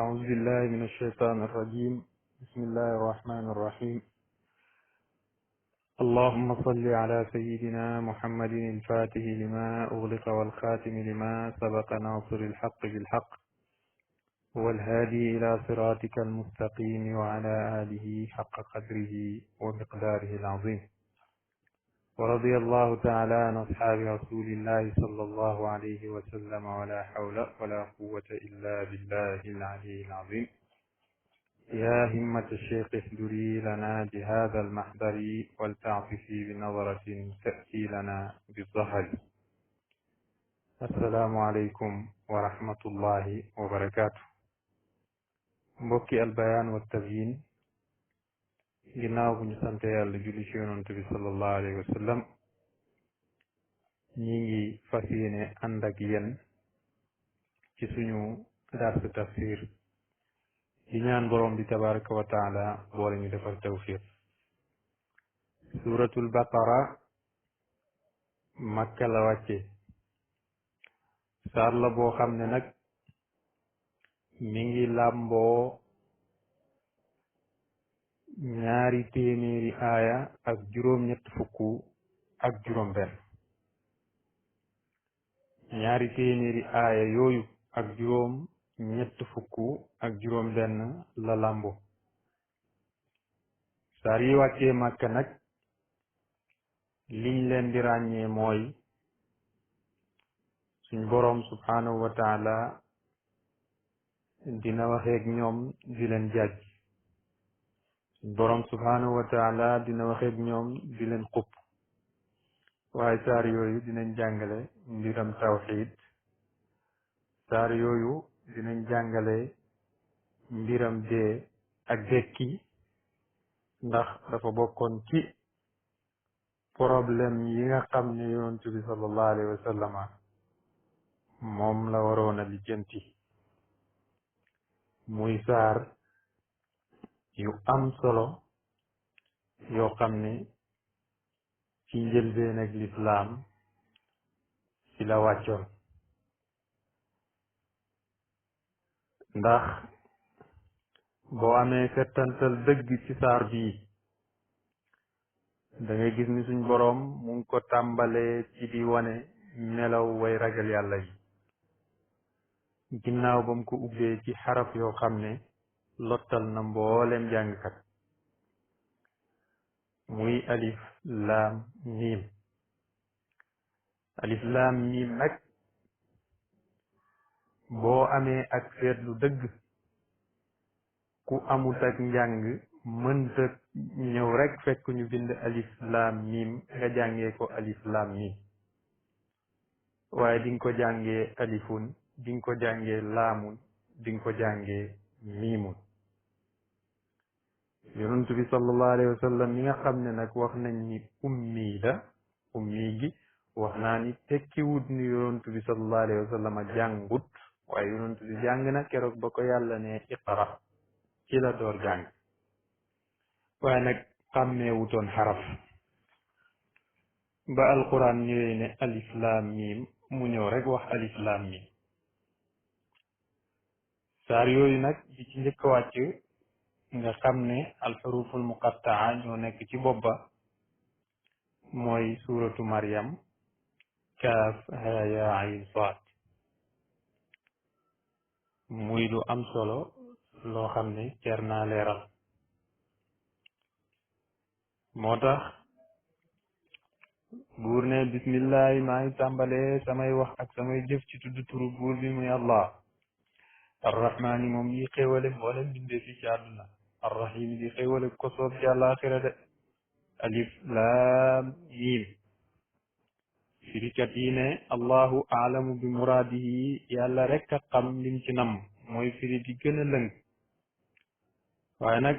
أعوذ بالله من الشيطان الرجيم. بسم الله الرحمن الرحيم. اللهم صل على سيدنا محمد الفاتح لما أغلق والخاتم لما سبق ناصر الحق بالحق والهادي إلى صراطك المستقيم وعلى آله حق قدره ومقداره العظيم. ورضي الله تعالى عن أصحاب رسول الله صلى الله عليه وسلم ولا حول ولا قوة إلا بالله العلي العظيم. يا همة الشيخ اهدري لنا بهذا المحضر ولتعطفي بنظرة تأتي لنا بالظهر. السلام عليكم ورحمة الله وبركاته. mbokki albayaan wa tabyin ginnaaw bu ñu sante yàlla julli ci yonent bi sallallahu alayhi wa sallam ñi ngi fas yéene ànd ak yéen ci suñu dars tafsir di ñaan borom bi tabaraka wa taala boole ñu defal tawfiq. suratul baqara makka la wàcce saar la boo xam ne nag mi ngi làmboo ñaari téeméeri aaya ak juróom-ñett fukk ak juróom-benn. ñaari téeméeri aaya yooyu ak juróom-ñett fukk ak juróom-benn la làmboo. saar yi wàccee makka nag liñ leen di ràññee mooy suñ boroom subhaanahu wa taala dina waxeeg ñoom di leen jàjj. suñ boroom subhaanahu wa taala dina waxeeg ñoom di leen xupp. waaye saar yooyu dinañ jàngale mbiram tawxiid. saar yooyu dinañ jàngale mbiram dee ak dekki, ndax dafa bokkoon ci problème yi nga xam ne yonent bi sallallahu alayhi wa sallama moom la waroon a lijjanti. muy saar yu am solo yoo xam ne ci njëlbeen ak lislaam ci la wàccoon. ndax boo amee settantal dëgg ci saar bii da ngay gis ni suñ boroom mu ngi ko tàmbalee ci di wane melaw way ragal yàlla yi, ginnaaw ba mu ko ubbee ci xaraf yoo xam ne lottal na mbooleem jàngkat, muy alif laam miim. alif laam miim nag boo amee ak seetlu dëgg, ku amut ak njàng mënta ñëw rek fekk ñu bind alif laam miim nga jàngee ko alif laam miim, waaye di nga ko jàngee alifun, di nga ko jàngee laamun, di nga ko jàngee miimun. yonent bi sallallahu alayhi wa sallam mi nga xam ne nag wax nañ ni ummi la, ummi gi wax naa ni tekkiwut ni yonent bi sallallahu alayhi wa sallam jàngut, waaye yonent bi jàng na keroog ba ko yàlla ne iqra ci la door jàng, waaye nag xàmmee wutoon xaraf. ba alquran ñëwee ne alif laam miim mu ñëw rek wax alif laam miim. saar yooyu nag bi ci njëkk a wàcc nga xam ne alxuruful muqattaa ñoo nekk ci bopp ba mooy suuratu Maryam, kaaf haa yaa ayn saad. muy lu am solo loo xam ne jar naa leeral. moo tax buur ne bismillahi maa ngi tàmbalee samay wax ak samay jëf ci tudd turu buur bi muy allah arrahmaani moom yi xéewale mboolem bindee fi ci àdduna, arrahim di xéewale ko soob ci àllaaxira de. alif laam miim firikat yi ne allahu aalamu bi muraadihi, yàlla rek a xam lim ci nam, mooy firi di gën a lëng. waaye nag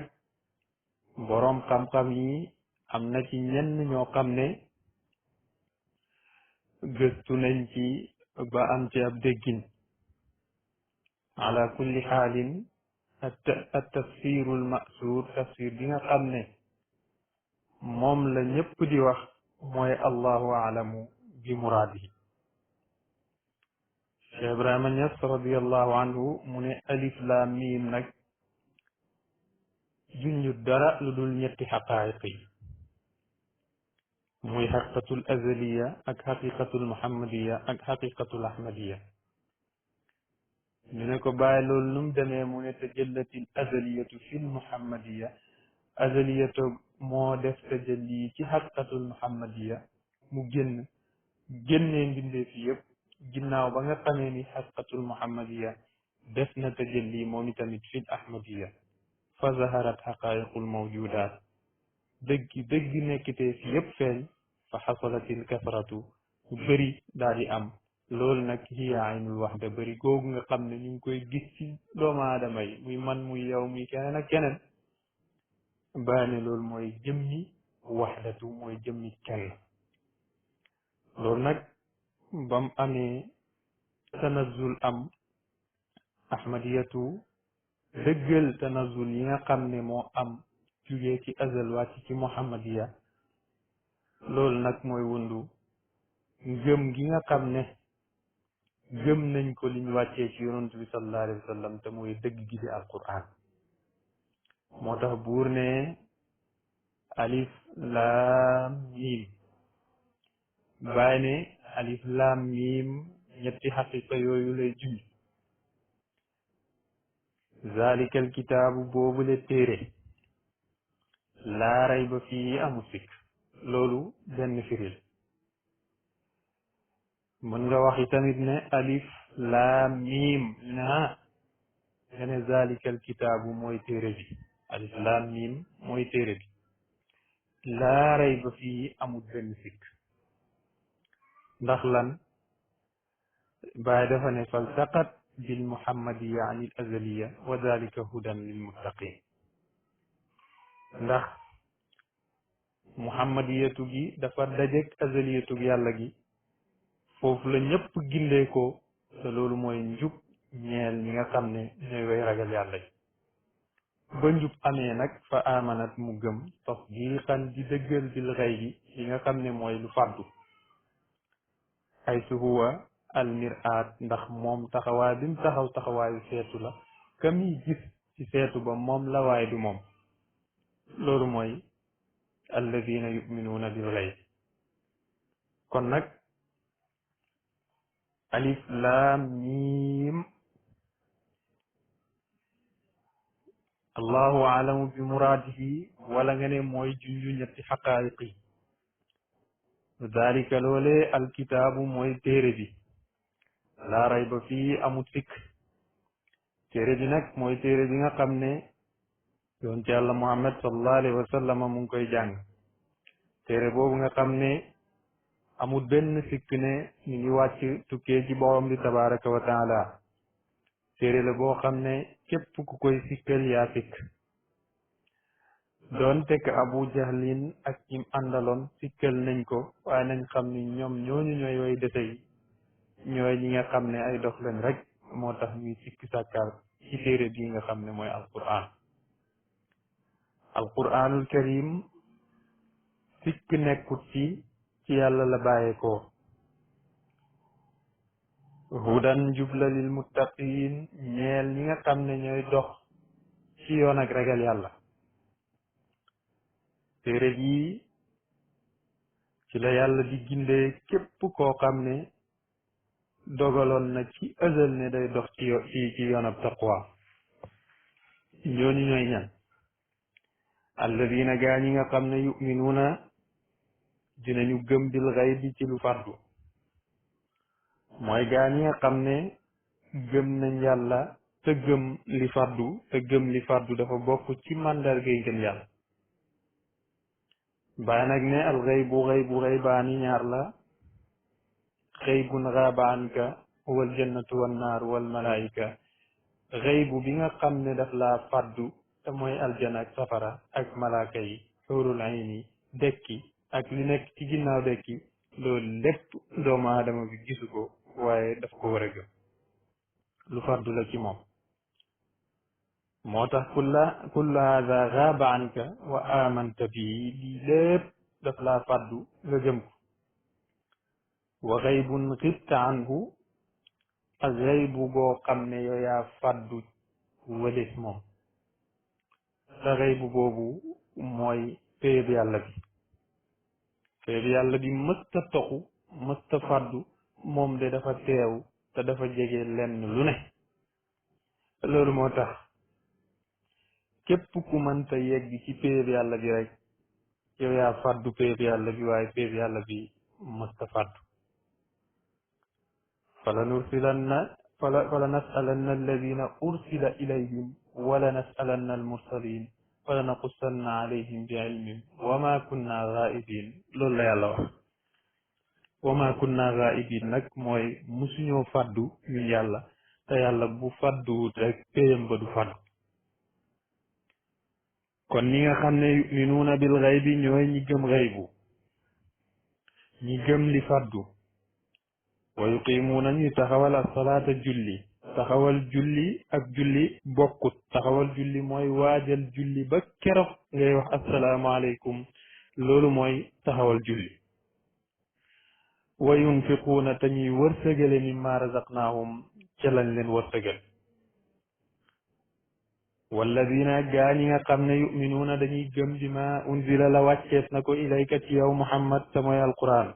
boroom xam-xam yi am na ci ñenn ñoo xam ne gëstu nañ ci ba am ci ab déggin. ala kulli xaalin at tafsirul masuur, tafsir bi nga xam ne moom la ñëpp di wax mooy allahu aalamu bi muraadihi. Cheikh Ibrahima Niass radiallahu anhu mu ne alif laam miim nag junñu dara lu dul ñetti xaqaayiq yi muy xaqiqatul azaliya ak xaqiqatul muhammadiya ak xaqiqatul ahmadiya ñu ne ko bàyyi loolu nu mu demee mu ne tajallatil azaliyatu fil muhammadiya azaliyatu moo def tajalli ci xaqiqatul muhammadiya mu génnee mbindee fi yëpp ginnaaw ba nga xamee ni xaqiqatul muhammadiya def na tajalli moom itamit fil ahmadiya fa zaharat xaqaayiqul mawjudaat dëgg nekkitee fi yëpp feeñ fa xasalatil kasratu lu bëri daal di am loolu nag hiya aynul waxda bëri googu nga xam ne ñu ngi koy gis ci doomu aadama yi muy man muy yow muy keneen ak keneen baane loolu mooy jëmmi waxdatu mooy jëmmi kenn loolu nag bam amee tanazul am ahmadiyatu dëggal tanazul yi nga xam ne moo am jugee ci azal wàcc ci muhammadiya loolu nag mooy wundu ngëm gi nga xam ne gëm nañ ko liñ wàccee ci yonent bi sallallahu alayhi wa sallam te mooy dëgg gi di alquran moo tax buur ne alif laam miim bàyyi ne alif laam miim ñetti xaqiqa yooyu lay junj zalikal kitaabu boobule téere laa rayba fii amu sikk loolu benn firil mën nga wax tamit ne alif laam miim nga ne zalikal kitaabu mooy téere bi alif laam miim mooy téere bi laa rayba fii amul benn sikk ndax lan baay dafa ne faltaqat bil muhammadiya an il azaliya wa dalika hudan lil muttaqin ndax muhammadiyatu gi dafa dajek azaliyatu yàlla gi foofu la ñëpp gindee ko te loolu mooy njub ñeel ñi nga xam ne ñooy way ragal yàlla yi ba njub amee nag fa amanat mu gëm tasdiqan di dëggal bil xaybi yi nga xam ne mooy lu fàddu haytu huwa al miraat ndax moom taxawaay bi mu taxaw taxawaayu seetu la ka muy gis ci seetu ba moom la waaye du moom loolu mooy alladina yuminuuna bil xayb kon nag alif laam miim allahu alamu bi muraadihi wala nga ne mooy junju ñetti xaqaayiq yi dalika loolee alkitaabu mooy téere bi laa rayba fii amut sikk téere bi nag mooy téere bi nga xam ne yonent yàlla muhammad sallallahu alayhi wa sallam mu ngi koy jàng téere boobu nga xam ne amul benn sikk ne ñu ngi wàcc tukkee ci borom bi tabaraka wa taala téere la boo xam ne képp ku koy sikkal yaa sikk doon tekk abu jahlin ak ñim àndaloon sikkal nañ ko waaye nañ xam ni ñoom ñooñu ñooy way dese yi ñooy ñi nga xam ne ay dox leen rek moo tax ñuy sikk sàkkaar ci téere bii nga xam ne mooy alquran alquranul karim sikk nekkut ci yàlla la bàyyeekoo hudan jubla lil muttaqin ñeel ñi nga xam ne ñooy dox ci yoon ak ragal yàlla téere bii ci la yàlla di gindee képp koo xam ne dogaloon na ci ëzal ne day dox ci yoon ab taqwa ñooñu ñooy ñan alladina gaa ñi nga xam ne yuminuuna dinañu gëm bil xaybi ci lu fàddu mooy gaa ñi nga xam ne gëm nañ yàlla te gëm li fàddu te gëm li fàddu dafa bokk ci màndargay gëm yàlla bàyyi nag ne al xaybu xaybaani ñaar la xaybun xaaba anka wal jannatu wan naar wal malaayika xaybu bi nga xam ne daf laa fàddu te mooy aljana ak safara ak malaaka yi xóorul ayni dekki ak li nekk ci ginnaaw dekki loolu lépp doomu aadama bi gisu ko waaye daf ko war a gëm lu fàddu la ci moom moo tax kullu hada xaaba anka wa amanta bii lii lépp daf laa fàddu nga gëm ko wa xaybun xibta anhu ak xaybu goo xam ne yow yaa fàddu wëlis moom te xaybu boobu mooy péeb yàlla bi péeb yàlla bi mësta toxu mësta fàddu moom de dafa teew te dafa jege lenn lu ne loolu moo tax képp ku mënta yegg ci péeb yàlla bi rek yow yaa fàddu péeb yàlla bi waaye péeb yàlla bi mësta fàddu fala nasalanna alladina ursila ilayhim wala nasalanna almursalin wala naqussanna alayhim bi ilmin wa ma kunna ghaibin loolu la yàlla wax wa ma kunna ghaibin nag mooy musuñoo fàddu ñun yàlla te yàlla bu fàdduwut rek péyam ba du fàddu kon ñi nga xam ne yuminuuna bil ghaybi ñooy ñi gëm ghaybu ñi gëm li fàddu wa yuqimuuna ñuy taxawal as-salaata julli taxawal julli ak julli bokkut taxawal julli mooy waajal julli ba keroog ngay wax asalaamaaleykum loolu mooy taxawal julli wa yunfiquuna te ñuy wërsëgale mimma razaqnaahum ca lañ leen wërsëgal walladina gaa ñi nga xam ne yuminuuna dañuy gëm bima unzila la wàccees na ko ilayka ci yow Muhammad te mooy alquran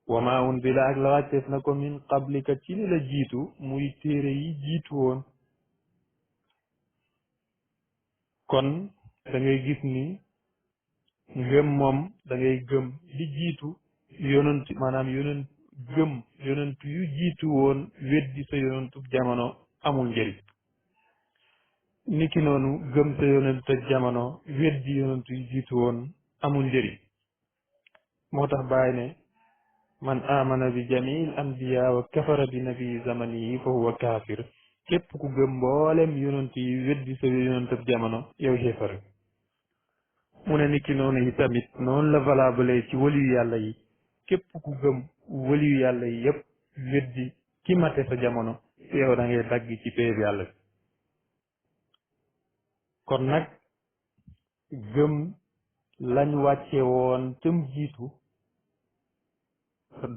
wa ma unzila ak la wàccees na ko min qablika ci li la jiitu muy téere yi jiitu woon kon da ngay gis ni ngëm moom da ngay gëm li jiitu yonent maanaam yonent yu jiitu woon weddi sa yonentu jamono amul njëriñ niki noonu gëm sa yonent jamono weddi yonent yu jiitu woon amul njëriñ moo tax bàyyi ne man amana bi jamil anbiya wa kafara bi nabi zamanihi fa huwa kaafir képp ku gëm mboolem yonent yi weddi sa yonent jamono yow xéefar mu ne niki noonu yi tamit noonu la valable ci waliyu yàlla yi képp ku gëm waliyu yàlla yi yépp weddi ki mate sa jamono yow da ngay dagg ci péeb yàlla bi kon nag gëm lañ wàcce woon tëm jiitu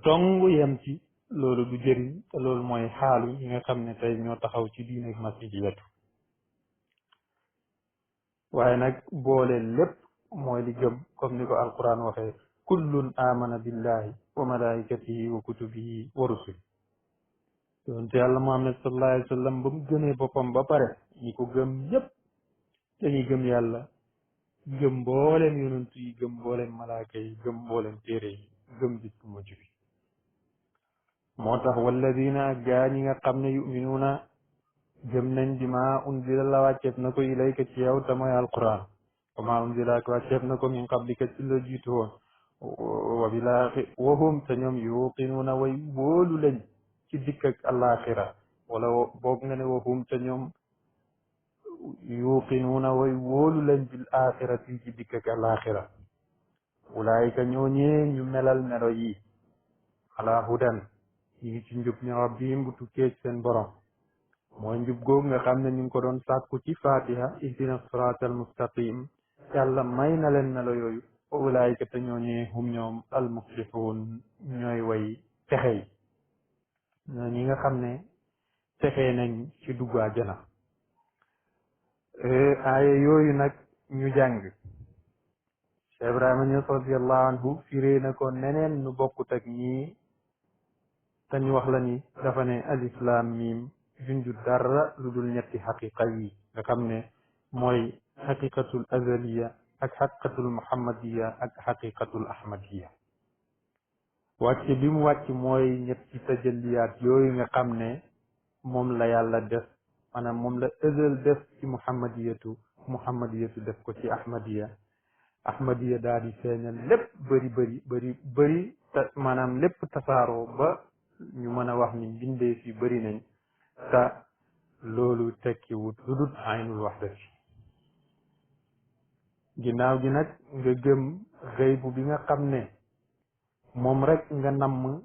dong yem ci loolu du jëriñ te loolu mooy xaalu yi nga xam ne tey ñoo taxaw ci diine masihiyatu waaye nag boole lépp mooy li gëm comme ni ko alquran waxee kullun amana billahi wa malaikatihi wa kutubihi wa rusuli yonte yàlla muhammad sallallahu alayhi wa sallam ba mu gënee boppam ba pare ñi ko gëm yépp dañuy gëm yàlla gëm mboolem yonent yi gëm mboolem malaaka yi gëm mboolem téere yi gëm bis bu mujj bi moo tax walladina gaa ñi nga xam ne yuminuuna gëm nañ bi ma unzila la wàcceef na ko ilayka ci yow te mooy alquran wa ma unzila ak wàcceef na ko min qablika ci la jiitu woon wa bilaaxi wahum te ñoom yuqinuuna way wóolu lañ ci dikk ak alaxira wala boog nga ne wahum te ñoom yuqinuuna way wóolu lañ bil axirati ci dikk ak alaxira ulaayika ñooñee ñu melal melo yi ala hudan ñi ngi ci njub ñu rabbihim bu tukkee seen borom mooy njub googu nga xam ne ñu ngi ko doon sàkku ci fatiha ihdina sirata al mustaqim yàlla may na leen melo yooyu wa ulaayika te ñooñee hum ñoom al muflihun ñooy way texe yi ñoo ñi nga xam ne texee nañ ci dugg àjjana aaya yooyu nag ñu jàng Cheikh Ibrahima Niass radiallahu anhu firee na ko neneen nu bokkut ak ñii te ñu wax la ni dafa ne alislam miim junju dara lu dul ñetti xaqiqa yi nga xam ne mooy xaqiqatul azaliya ak xaqiqatul muhammadiya ak xaqiqatul ahmadiya wàcce bi mu wàcc mooy ñetti tajalliyaat yooyu nga xam ne moom la yàlla def maanaam moom la azal def ci muhammadiyatu def ko ci ahmadiya daal di feeñal lépp bëri maanaam lépp tasaaroo ba ñu mën a wax ni mbindee fi bëri nañ te loolu tekki wut lu dul aynul wahdati ginnaaw gi nag nga gëm xëybu bi nga xam ne moom rek nga namm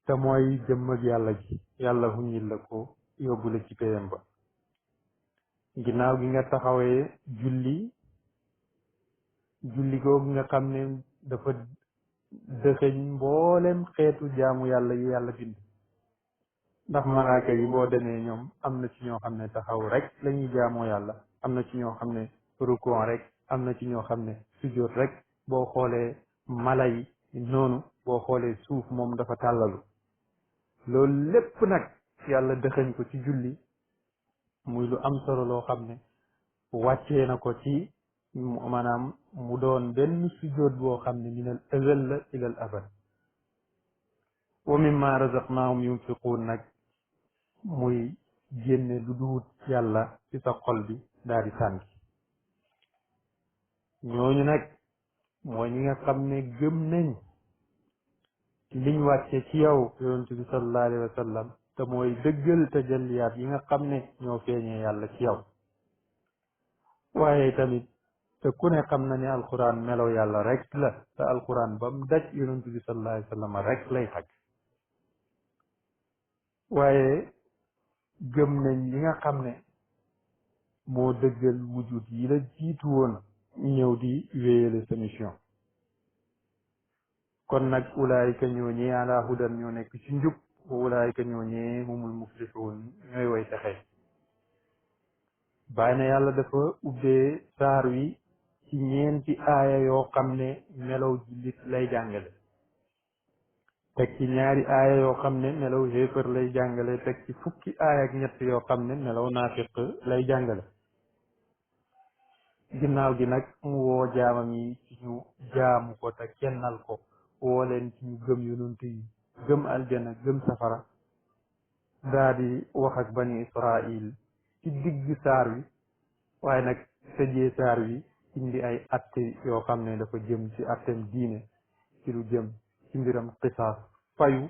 te mooy jëmm ak yàlla ji yàlla huñil la ko yóbbu la ci payam ba ginnaaw gi nga taxawee julli googu nga xam ne dafa dëxëñ mboolem xeetu jaamu yàlla yi yàlla bind ndax malaaka yi boo demee ñoom am na ci ñoo xam ne taxaw rek la ñuy jaamoo yàlla am na ci ñoo xam ne rukon rek am na ci ñoo xam ne sujjóot rek boo xoolee mala yi noonu boo xoolee suuf moom dafa tàllalu loolu lépp nag yàlla dëxëñ ko ci julli muy lu am solo loo xam ne wàccee na ko ci maanaam mu doon benn sujjóot boo xam ne minal azal la ilal abad wa mimma razaqnaahum yunfiquun nag muy génne lu duwut yàlla ci sa xol bi daal di sànki ñooñu nag mooy ñi nga xam ne gëm nañ liñ wàcce ci yow yonent bi sallallahu alayhi wa sallam te mooy dëggal tajalliyaat yi nga xam ne ñoo feeñee yàlla ci yow waaye tamit te ku ne xam na ne alquran melaw yàlla rek la te alquran ba mu daj yonent bi sallallahu alayhi wa sallam rek lay tag waaye gëm nañ li nga xam ne moo dëggal wujud yi la jiitu woon ñëw di wéyale sa mission kon nag ulaayika ñooñee ala hudan ñoo nekk ci njub wa ulaayika ñooñee humul muflixuun ñooy way texe bàyyi na yàlla dafa ubbee saar wi ci ñeenti aaya yoo xam ne melaw jullit lay jàngale teg ci ñaari aaya yoo xam ne melaw xéefar lay jàngale teg ci fukki aaya ak ñett yoo xam ne melaw naafiq lay jàngale ginnaaw gi nag mu woo jaamam yi ci ñu jaamu ko te kennal ko woo leen ci ñu gëm yonent yi gëm aljana gëm safara daa di wax ak bani israil ci digg saar wi waaye nag tëjee saar wi indi ay atte yoo xam ne dafa jëm ci attem diine ci lu jëm ci mbiram qisaas fayu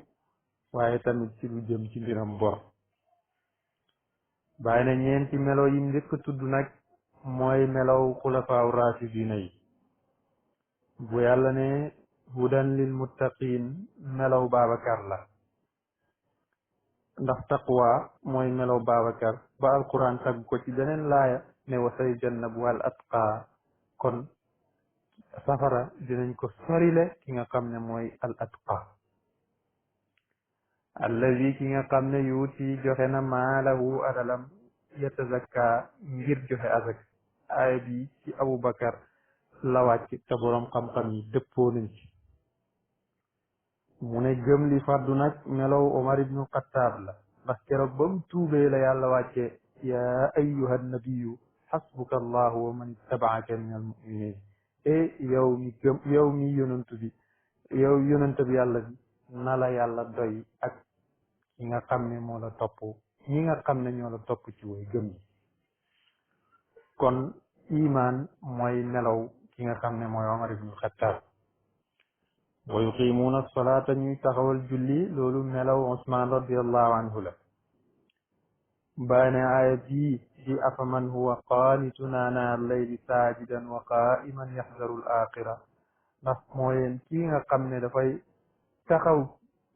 waaye tamit ci lu jëm ci mbiram bor bàyyi na ñeenti melo yim njëkk tudd nag mooy melaw xulafaaw rashidina yi bu yàlla ne hudan lil muttaqin melaw Babacar la ndax taqwa mooy melaw Babacar ba alquran tagg ko ci beneen laaya ne wa sayujannabu al atqa kon safara dinañ ko sorile ki nga xam ne mooy al atqa allazi ki nga xam ne yuuti joxe na maalahu adalam yatazakka ngir joxe azak aaya bi ci Aboubacar la wàcc te boroom xam-xam yi dëppoo nañ ci mu ne gëm li faddu nag melaw Omar ibnu Xattaab la ndax keroog ba mu tuubee la yàlla wàcce yaa ayyuha nabiyu xasbuka allahu wa man ittabaaka min al muminin yow mi gëm yow mi yonantu bi yow yonantu bi yàlla bi na la yàlla doy ak ki nga xam ne moo la topp ñi nga xam ne ñoo la topp ci way gëm yi kon iman mooy melaw ki nga xam ne mooy Omar ibnu Xattaab wa yuqimuuna salaata ñuy taxawal julli loolu melaw Usmaan radiallahu anhu la baane aaya bii di afaman huwa qaanitun aanaa al-layli saajidan wa qaa'iman yaxdaru al-aaxira ndax mooyeen kii nga xam ne dafay taxaw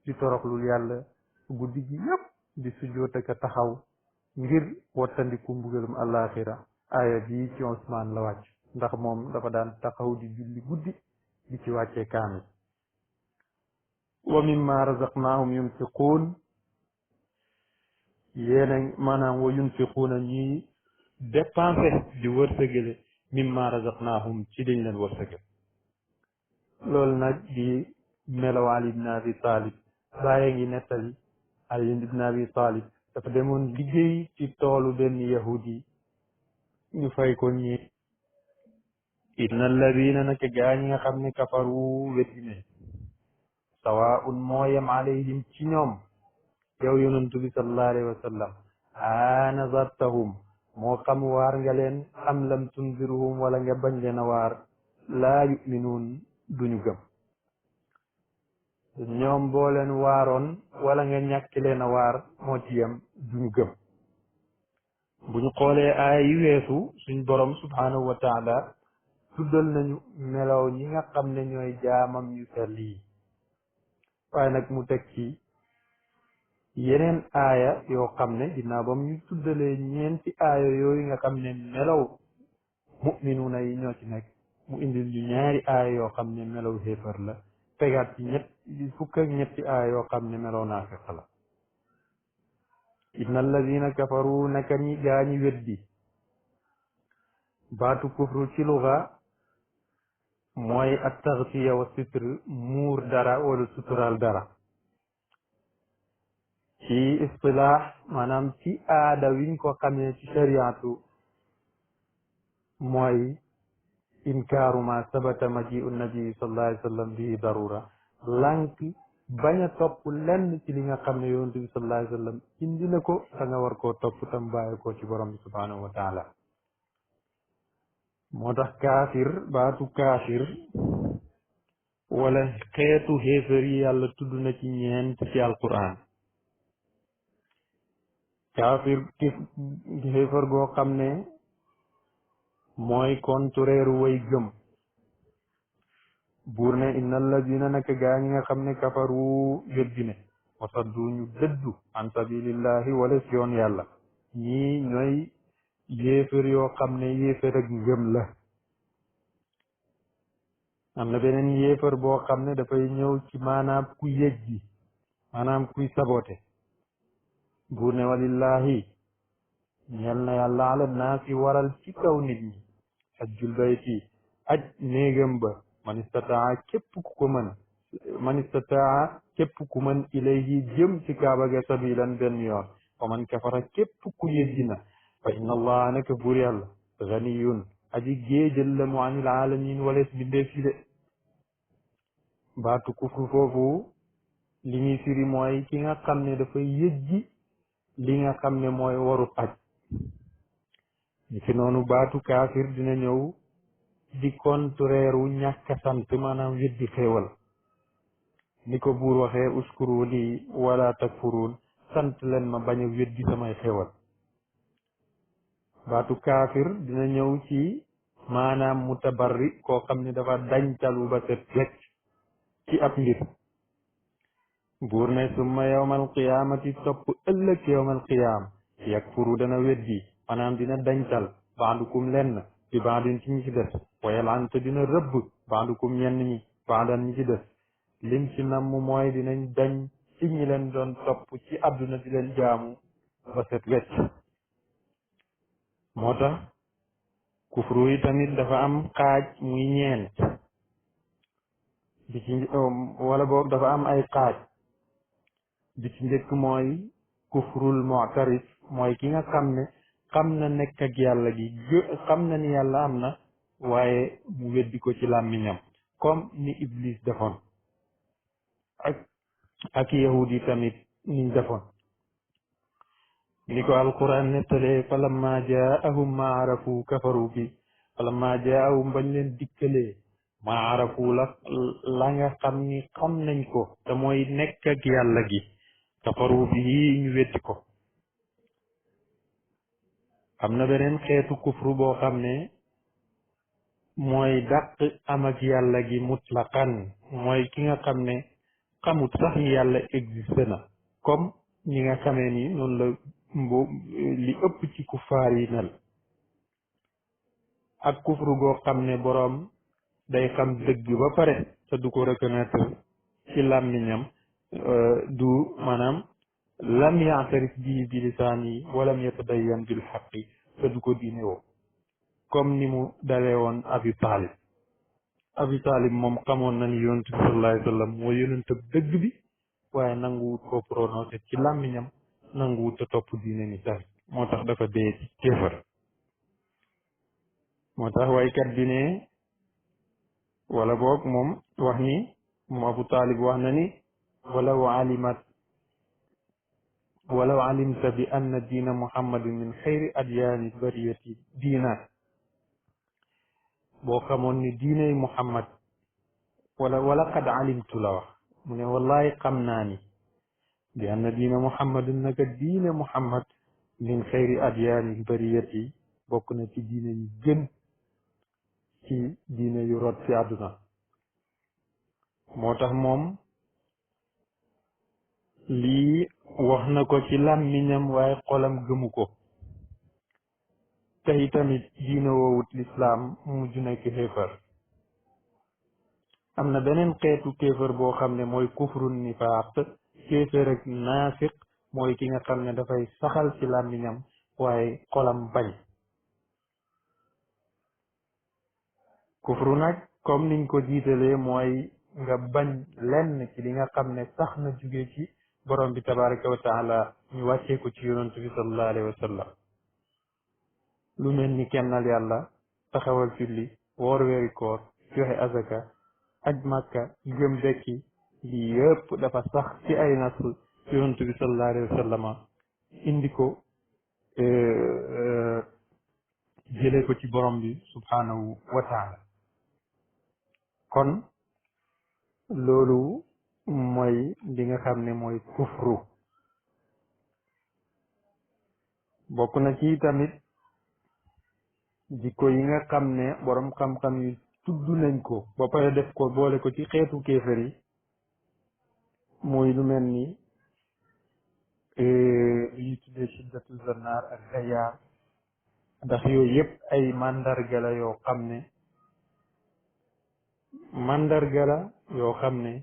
di toroxlul yàlla guddi gi yépp di sujjoot ak taxaw ngir wattandiku mbugalum alaaxira aaya bii ci Usmaan la wàcc ndax moom dafa daan taxaw di julli guddi di ci wàccee kaamil wa mimma razaqnaahum yunfiquun yéena maanaam wa yunfiquuna ñuy dépensé di wërsëgale mimma razaqnaahum ci dañ leen wërsëgal loolu nag di melaw Ali ibn Abi Talib bàyyi ngi nettali Ali ibn Abi Talib dafa demoon liggéey ci toolu benn yahudi ñu fay ko ñi inna alladina naka gaa ñi nga xam ne kafaru wetti ne sawaun moo yem alayhim ci ñoom yow yonantu bi sallallahu alayhi wa sallam anazartahum moo xam waar nga leen am lam tunzirhum wala nga bañ leen a waar laa yuminuun duñu gëm ñoom boo leen waaroon wala nga ñàkk leen a waar moo ci yem duñu gëm bu ñu xoolee aaya yi weesu suñ borom subhanahu wa taala tuddal nañu melaw ñi nga xam ne ñooy jaamam yu sell yi waaye nag mu teg ci yeneen aaya yoo xam ne ginnaaw ba mu ñu tuddalee ñeenti aaya yooyu nga xam ne melaw mu'minuuna yi ñoo ci nekk mu indil ñu ñaari aaya yoo xam ne melaw xéefar la tegaat ci fukk ak ñetti aaya yoo xam ne melaw naafiq la inna alladina kafaru naka ñi gaañi weddi baatu kufru ci luga mooy at taxfiya wa sitr muur dara wala sutural dara ci istilaax maanaam ci aada wiñ ko xamee ci shariatu mooy inkaaru ma sabata majiu nabi sallallahu alayhi wa sallam bihi darura lànk bañ a topp lenn ci li nga xam ne yonent bi sallallahu alayhi wa sallam indi na ko da nga war koo topp tam bàyyi ko ci borom bi subhanahu wa taala moo tax kaafir baatu kaafir wala xeetu xéefar yi yàlla tudd na ci ñeent ci alquran kaafir xéefar goo xam ne mooy contraire way gëm buur ne inna alladina naka gaa ñi nga xam ne kafaru weddi ne wasaddu ñu dëddu an sabilillahi wala si yoon yàlla ñii ñooy yéefar yoo xam ne yéefar ak ngëm la am na beneen yéefar boo xam ne dafay ñëw ci maanaam ku yëjji maanaam kuy sabote buur ne walillahi ñeel na yàlla ala naasi waral ci kaw nit ñi hajjul bayti aj néegam ba man istataa képp ku ko mën man istataa képp ku mën ilayhi jëm ci kaaba ga sabilan benn yoon wa man kafara képp ku yëjji na fa inna allaha naka buur yàlla ganiyun aji géejal la mu anil alamin walees bindee fi de baatu kufru foofu li ñuy firi mooy ki nga xam ne dafay yëjji li nga xam ne mooy waru aj ni ki noonu baatu kaafir dina ñëw di contraire wu ñàkk sant maanaam weddi xéewal ni ko buur waxee uskuru lii wala takfuruun sant leen ma bañ a weddi samay xéewal baatu kaafir dina ñëw ci maanaam mutabarri koo xam ne dafa dañtalu ba set wecc ci ab mbir buur ne summa yawmal qiyaamati topp ëllëg yawmal qiyaam yakfuru dana weddi maanaam dina dañtal baadukum lenn bi baadin ci ñi ci des wayalante dina rëbb baadukum ñenn ñi baadan ñi ci des lim ci namm mooy dinañ dañ ci ñi leen doon topp ci àdduna di leen jaamu ba set wecc moo tax kufru yi tamit dafa am xaaj muy ñeent bi ci wala boog dafa am ay xaaj bi ci njëkk mooy kufrul mu'tarif mooy ki nga xam ne xam na nekk ak yàlla gi xam na ni yàlla am na waaye mu weddi ko ci làmmiñam comme ni Iblis defoon ak yahud yi tamit niñ defoon ni ko alquran nettalee falamma jaahum ma arafu kafaru bi falamma jaahum bañ leen dikkalee ma arafu la nga xam ni xam nañ ko te mooy nekk ak yàlla gi kafaru bi ñu weddi ko am na beneen xeetu kufru boo xam ne mooy dàq am ak yàlla gi mutlaqan mooy ki nga xam ne xamut sax ni yàlla existe na comme ñi nga xamee ni noonu la li ëpp ci kufaar yi mel ak kufru goo xam ne boroom day xam dëgg ba pare te du ko reconnaître ci làmmiñam du maanaam lam ya'tarif bii bi lisaani walam yatabayyan bil haqqi te du ko diine woo comme ni mu dalee woon Abi Talib moom xamoon na ni yonent bi sallallahu alayhi wa sallam mooy yonent dëgg bi waaye nanguwut ko prononcé ci làmmiñam nanguwut te topp diine ni sax moo tax dafa dee ci kéefër moo tax waykat bi ne wala boog moom wax ni moom Abu Talib wax na ni walaw alimta bi anna diina muhammadin min xayri adyaani bariyati diina boo xamoon ni diiney muhammad wala qad alimtu la wax mu ne wallahi xam naa ni bi anna diina muhammadin naka diine muhammad min xayri adyaani bariyati bokk na ci diine yi gën ci diine yu rot ci àdduna moo tax moom lii wax na ko ci làmmiñam waaye xolam gëmu ko tey tamit diine woowut lislaam mujj nekk kéefër am na beneen xeetu kéefër boo xam ne mooy kufru nifaaq kéefër ak naafiq mooy ki nga xam ne dafay saxal ci làmmiñam waaye xolam bañ. kufru nag comme niñ ko jiitalee mooy nga bañ lenn ci li nga xam ne sax na jóge ci borom bi tabaraka wa taala ñu wàccee ko ci yonantu bi sallallahu alayhi wa sallam lu mel ni kennal yàlla, taxawal julli, woor weeri koor, joxe azaka, aj màkka, gëm dekki, lii yëpp dafa sax ci ay nas yonantu bi sallallahu alayhi wa sallama indi ko jëlee ko ci borom bi subhanahu wa taala. kon loolu mooy li nga xam ne mooy kufru. bokk na ci tamit jikko yi nga xam ne borom xam-xam yi tudd nañ ko ba pare def ko boole ko ci xeetu kéefër yi mooy lu mel ni li tuddee shiddatu zannar ak gayaar, ndax yooyu yëpp ay mandarga la yoo xam ne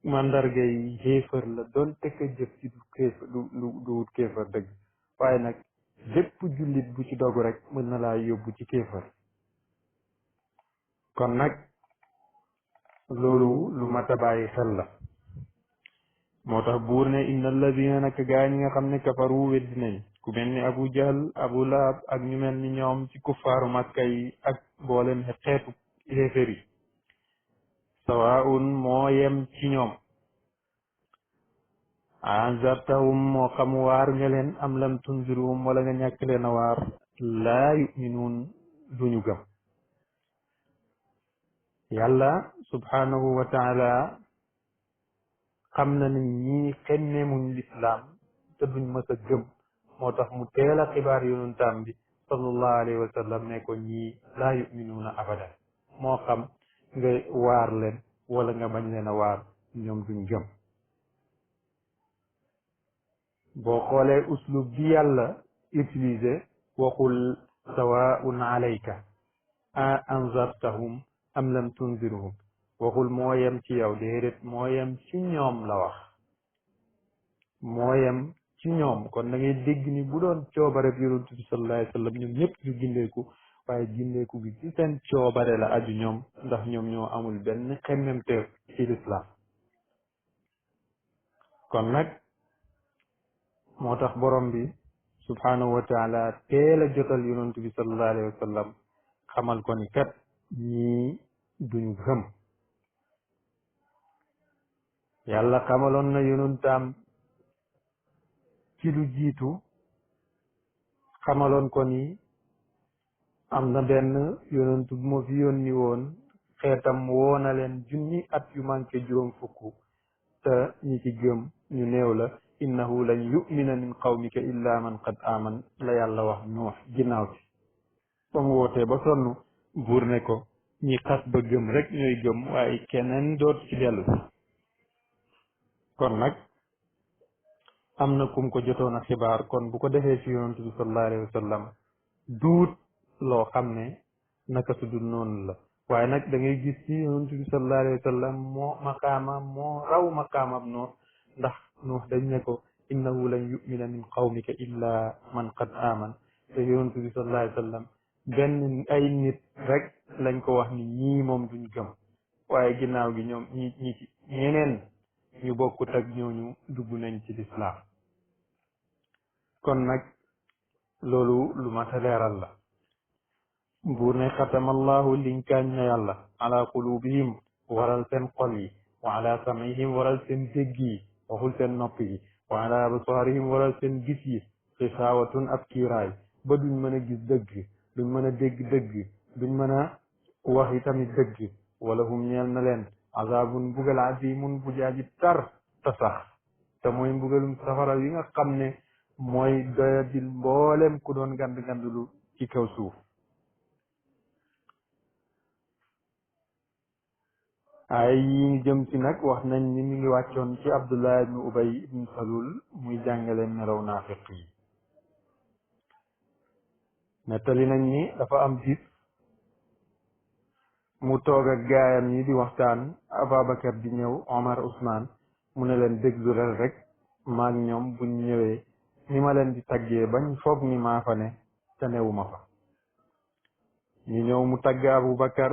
mandarga yi xéefër la doon tekk jëf ci du kéefër du wut kéefër dëgg, waaye nag bépp jullit bu ci dogu rek mën na laa yóbbu ci kéefër. kon nag loolu lu mat a bàyyi xel la. moo tax buur ne inna alladina nag gaa ñi nga xam ne kafaru weddi nañ ku mel ni Abu Jahl, Abu Lahab ak ñu mel ni ñoom ci kuffaaru Makka yi ak mboolem xeetu xéefër yi sawaun moo yem ci ñoom anzartahum moo xam waar nga leen am lam tunziruhum wala nga ñàkk leen a waar laa yuminuun duñu gëm. yàlla subhanahu wa taala xam na ni ñii xemmeemuñ lislaam te duñ mës a gëm, moo tax mu teel a xibaar yonentam bi sallallahu alayhi wa sallam ne ko ñii laa yuminuuna abadan, moo xam nga waar leen wala nga bañ leen a waar ñoom duñ gëm. boo xoolee uslub bi yàlla utilisé waxul sawaun alayka a anzartahum am lam tunzirhum, waxul moo yem ci yow, déedéet moo yem ci ñoom la wax, moo yem ci ñoom. kon da ngay dégg ni bu doon coobare bi yonent bi sallallahu alayhi wa sallam ñoom ñëpp ñu gindeeku, waaye gindeeku gi ci seen coobare la aju ñoom, ndax ñoom ñoo amul benn xemmemteef ci lislaam. kon nag moo tax borom bi subhanahu wa taala teel a jotal yonent bi sallallahu alayhi wa sallam xamal ko ni kat ñii duñu gëm. yàlla xamaloon na yonentam ci lu jiitu, xamaloon ko ni am na benn yonent bu ma fi yónni woon xeetam woona leen junni at yu manqué juróom fukk te ñi ci gëm ñu néew la, innahu lan yumina min qawmika illa man qad aman la yàlla wax Nuux ginnaaw ci ba mu wootee ba sonn buur ne ko ñi xas ba gëm rek ñooy gëm waaye keneen dootu ci dellu. kon nag am na kum ko jotoon a xibaar, kon bu ko defee ci yonent bi sallallahu alayhi wa sallam duut loo xam ne naka su dul noonu la. waaye nag da ngay gis ci yonent bi sallallahu alayhi wa sallam moo raw maqaamam Nuux, ndax Nuux dañ ne ko innahu lan yumina min qawmika illa man qad aman, te yonent bi sallallahu alayhi wa sallam benn ay nit rek lañ ko wax ni ñii moom duñ gëm, waaye ginnaaw gi ñoom ñeneen ñu bokkut ak ñooñu dugg nañ ci lislaam. kon nag loolu lu mat a leeral la. buur ne xatama allahu linkaañ na yàlla ala qulubihim waral seen xol yi, wa ala samihim waral seen dégg yi, waxul seen nopp yi, wa ala absaarihim waral seen gis yi xisaawatun ab kiiraay ba duñ mën a gis dëgg, duñ mën a dégg dëgg, duñ mën a wax yi tamit dëgg. wala hum ñeel na leen azabun mbugal azimun bu jaaji tar te sax, te mooy mbugalum safara yi nga xam ne mooy doyadil mboolem ku doon gandulu ci kaw suuf. ay yi ngi jëm ci nag wax nañ ni mi ngi wàccoon ci Abdullah ibn Ubay ibn Salul muy jàngale melaw naafiq yi. nettali nañ ni dafa am bis mu toog ak gaayam yi di waxtaan, Ababacar di ñëw, Omar, Ousmane, mu ne leen déglu rek maag ñoom buñ ñëwee ni ma leen di taggee bañ foog ni maa fa ne te newuma fa ñu ñëw mu tagg Abubakar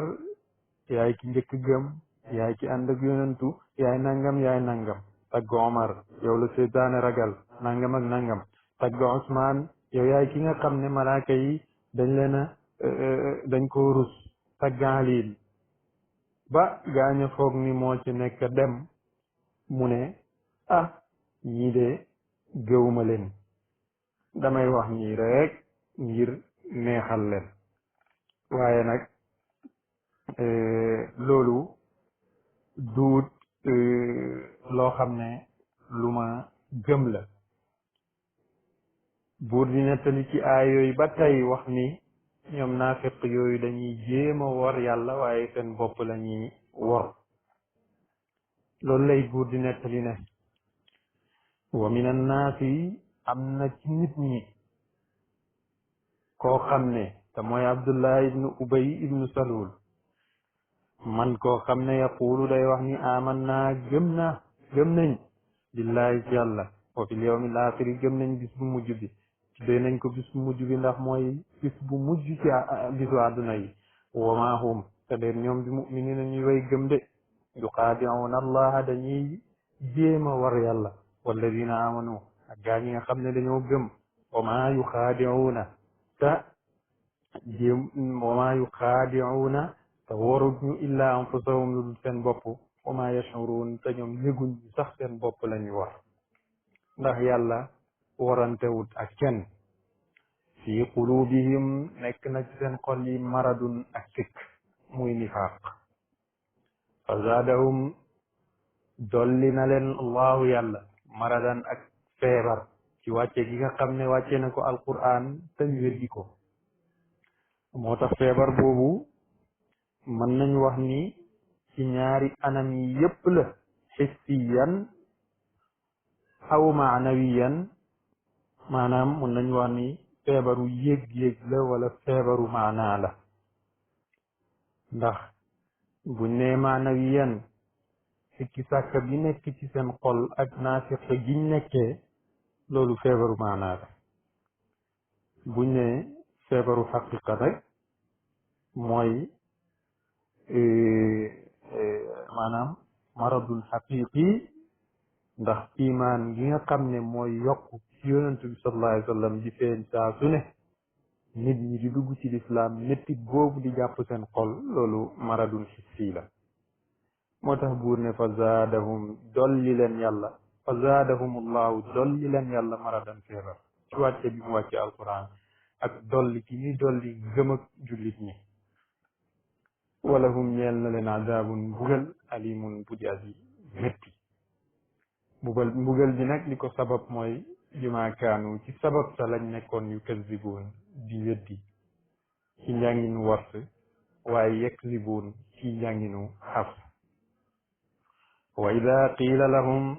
yaay ki njëkk gëm yaay ki ànd ak yonentu yaay nangam tagg Omar yow la seytaane ragal nangam ak nangam tagg Usmaan yow yaay ki nga xam ne malaaka yi dañ leen a dañ ko rus tagg Ali ba gaaña foog ni moo ci nekk dem mu ne ah ñii de gëwuma leen damay wax ñii rek ngir neexal leen waaye nag loolu duut loo xam ne lu ma gëm la buur di nettali ci aay yooyu ba tey wax ni ñoom naafiq yooyu dañuy jéema wor yàlla waaye seen bopp la ñuy wor loolu lay buur di nettali ne wa min annaasi am na ci nit ñi koo xam ne te mooy Abdullah ibnu Ubay ibnu Salul man koo xam ne yaquulu day wax ni aman naa gëm nañ billahi ci yàlla wa fil yawmil aaxiri gëm nañ bis bu mujj bi tuddee nañ ko bis bu mujj bi ndax mooy bis bu mujj ci bisu àdduna yi wa maa hum te deen ñoom bi mu'miniina ñuy way gëm de yuxaadi'uuna allaha dañuy jéema war yàlla walladina amanu ak gaa ñi nga xam ne dañoo gëm wa maa yuxaadi'uuna te jéem wa maa yuxaadi'uuna te warut ñu illaa anfusahum lu dul seen bopp wa maa yash'uruun te ñoom yëguñ sax seen bopp lañuy war ndax yàlla warantewut ak kenn fi qulubihim nekk na ci seen xol yi maradun ak sikk muy nifaaq fa zaadahum dolli na leen allahu yàlla maradan ak feebar ci wàcce gi nga xam ne wàcce na ko alquran te ñu weddi ko moo tax feebar boobu mën nañu wax ni ci ñaari anam yi yépp la hissiyan aw maanawiyan maanaam mën nañu wax ni feebaru yéeg-yéeg la wala feebaru maanaa la ndax buñ nee maanawiyan sikki sàkka bi nekk ci seen xol ak naafiq giñ nekkee loolu feebaru maanaa la buñ nee feebaru xaqiqa rek mooy maanaam maradul xaqiqi ndax imaan gi nga xam ne mooy yokk ci yonentu bi sallallahu alayhi wa sallam di feeñ saa su ne nit ñi di dugg ci lislaam mettit boobu di jàpp seen xol loolu maradul xissi la moo tax buur ne fa zaadahum dolli leen yàlla fa zaadahum allahu dolli leen yàlla maradan feebar ci wàcce bi mu wàcce alquran ak dolli ki ñuy dolli gëm ak jullit ñi walahum ñeel na leen azabun mbugal alimun bu di aji métti mbugal bi nag li ko sabab mooy bima kaanu ci sabab sa lañ nekkoon yu kazibuun di weddi ci njànginu wars waaye yakzibuun ci njànginu xafs wa ida qiila lahum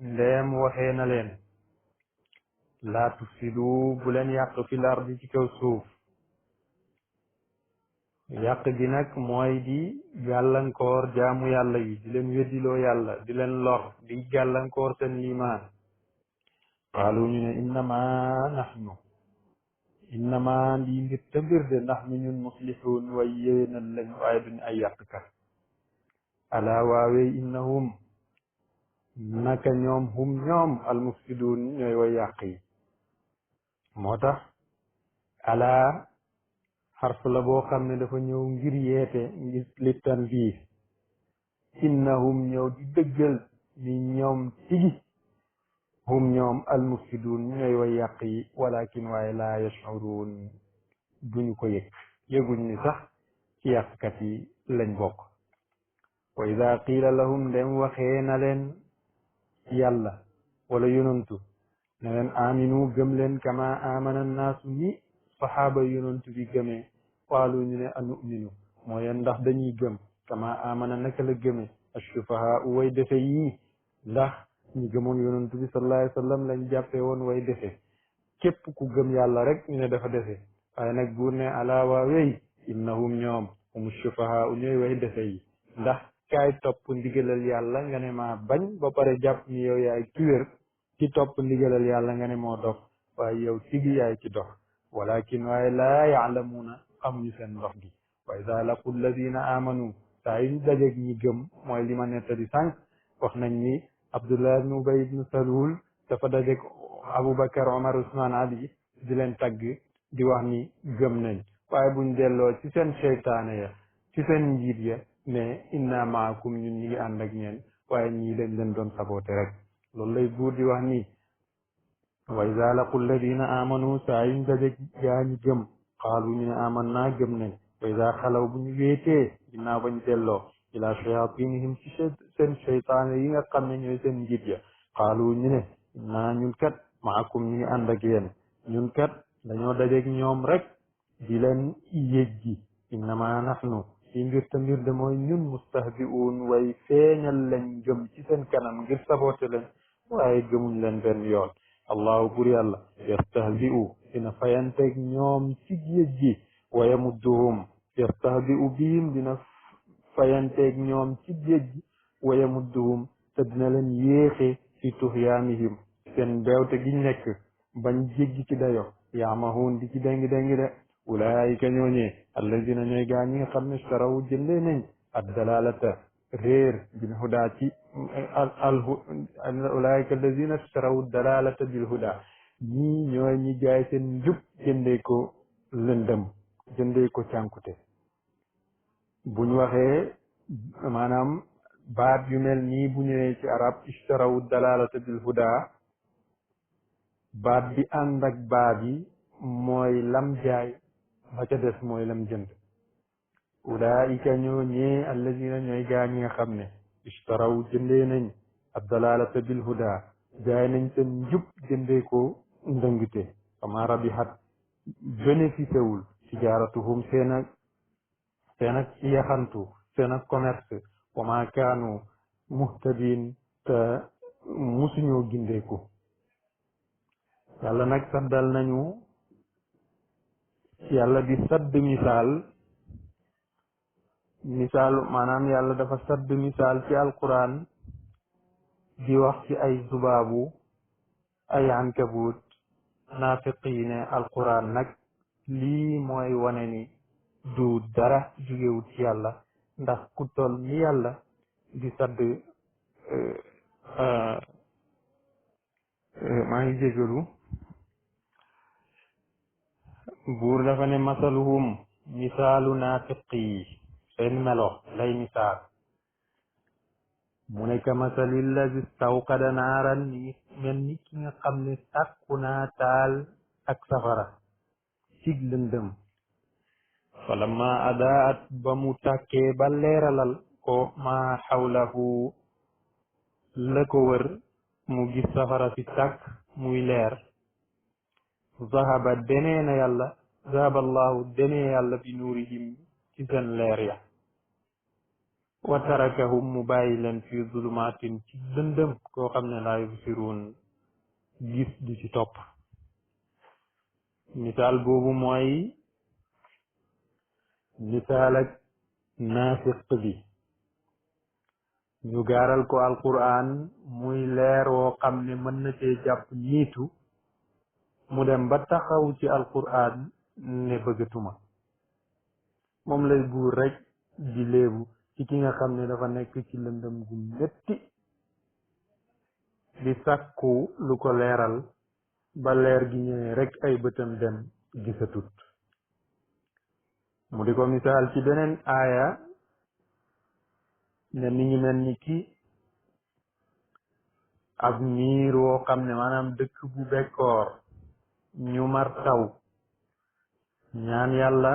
ndeem waxee na leen laa tufsidu bu leen yàq fil ardi ci kaw suuf yàq gi nag mooy di gàllankoor jaamu yàlla yi di leen weddiloo yàlla di leen lor di gàllankoor seen limaan qaalu ñu ne innama lii mbir te mbir de ndax mi ñun muslixuun way yéwénal lañ waaye duñ ay yàqkat alaa waawee innahum naka ñoom ñoom almufsiduun ñooy way yàq yi moo tax alaa xarf la boo xam ne dafa ñëw ngir yeete ngir littan bii innahum ñëw di dëggal ni ñoom tigi ñoom almufsiduun ñooy way yàq yi walakin waaye laa yash'uruun duñu ko yëguñ ni sax ci yàqkat yi lañ bokk wa ida qiila lahum dem waxee na leen yàlla wala yonantu ne leen aminu gëm leen kama amana naasu ni saxaaba yonantu bi gëmee qaalu ñu ne anu'minu mooy ndax dañuy gëm kama amana naka la gëmee assufahaa way defe yii ndax ñi gëmoon yonantu bi sallallahu alayhi wa sallam lañ jàppee woon way defe képp ku gëm yàlla rek ñu ne dafa defe waaye nag buur ne alaa waawey innahum ñoom hum sufahaa ñooy way defe yi ndax kaay topp ndigalal yàlla nga ne maa bañ ba pare jàpp ni yow yaay tuwér ci topp ndigalal yàlla nga ne moo dof waaye yow tigi yaay ci dox walakin waaye laa yaalamuuna xamuñu seen ndox gi wa ida laqu alladina amanu saa yuñ dajeeg ñi gëm mooy li ma nettali sànq wax nañ ni Abdullah ibn Ubay ibn Salul dafa dajeeg Aboubacar Omar Ousmane Ali di leen tagg di wax ni gëm nañ waaye buñ delloo ci seen seytaane ya ci seen njiit ya ne inna maakum ñun ñi ngi ànd ak ñeen waaye ñii dañ leen doon saboote rek loolu lay buur di wax nii wa iza laqu alladina amanu saa yuñ dajeeg gaa ñi gëm xaalu ñu ne aman naa gëm nañ wa iza xalaw bu ñu wéetee ginnaaw bañ delloo ila shayatinihim ci seen seytaane yi nga xam ne ñooy seen njiit ya xaalu ñu ne naa ñun kat maakum ñu ngi ànd ak yéen ñun kat dañoo dajeeg ñoom rek di leen yëjji innama nahnu ci mbir te mbir de mooy ñun mustahzi'uun way feeñal lañ gëm ci seen kanam ngir saboote leen waaye gëmuñ leen benn yoon allahu bur yàlla yastahzi'u dina fayanteeg ñoom ci yëjji wa yamudduhum yastahzi'u bihim dina fayanteeg ñoom ci yëjji wa yamudduhum te dina leen yéexe fi tuxyaanihim seen beewte gi nekk bañ jéggi ci dayo yaamahun di ci déngi déngi de ulaayika ñooñee allazina ñooy gaa ñi nga xam ne staraw jëndee nañ ad dalalata réer bil huda ci ulaayika allazina staraw dalalata bil huda ñii ñooy ñi jaay seen njub jëndee ko lëndëm jëndee ko cànkute buñ waxee maanaam baat yu mel nii bu ñëwee ci arab istaraw dalalata bil huda baat bi ànd ak baat yi mooy lam jaay ba ca des mooy lam jënd ulaika ñoo ñee allazina ñooy gaa ñi nga xam ne ishtaraw jëndee nañ ad dalalata bil huda jaay nañ seen njub jëndee ko ndëngte fama rabihat bénéficié wul tijaaratuhum seen ak yaxantu seen ak commerce wa ma kaanu muhtadin te musuñoo gindeeku yàlla nag saddal nañu yàlla di sadd misaal maanaam yàlla dafa sadd misaal ci alquran di wax ci ay zubaabu ay ankabut naafiq yi ne alquran nag lii mooy wane ni du dara jugewut ci yàlla ndax ku toll ni yàlla di sadd maa ngi jégalu buur dafa ne masaluhum misaalu naafiq yi seen melo lay misaal mu ne ka masalil lazi stawqada naaran ni mel ni ki nga xam ne sàkku naa taal ak safara cig lëndëm falamma adaat ba mu tàkkee ba leeralal ko maa xawlahu la ko wër mu gis safara si tàkk muy leer zahaba demee na yàlla zahaba allahu demee yàlla bi nuurihim ci seen leer ya wa tarakahum mu bàyyi leen fi zulumatin ci lëndëm koo xam ne laa yubsiruun gis du ci topp misaal boobu mooy misaal ak naafiq bi ñu gaaral ko alquran muy leer woo xam ne mën na cee jàpp niitu mu dem ba taxaw ci alquran ne bëggatuma moom lay buur rek di léebu ci ki nga xam ne dafa nekk ci lëndëm gu metti di sàkku lu ko leeral ba leer gi ñëwee rek ay bëtam dem gisatut mu di ko misaal ci beneen aaya ne mi ngi mel ni ki ab niir woo xam ne maanaam dëkk bu bekkoor ñu mar taw ñaan yàlla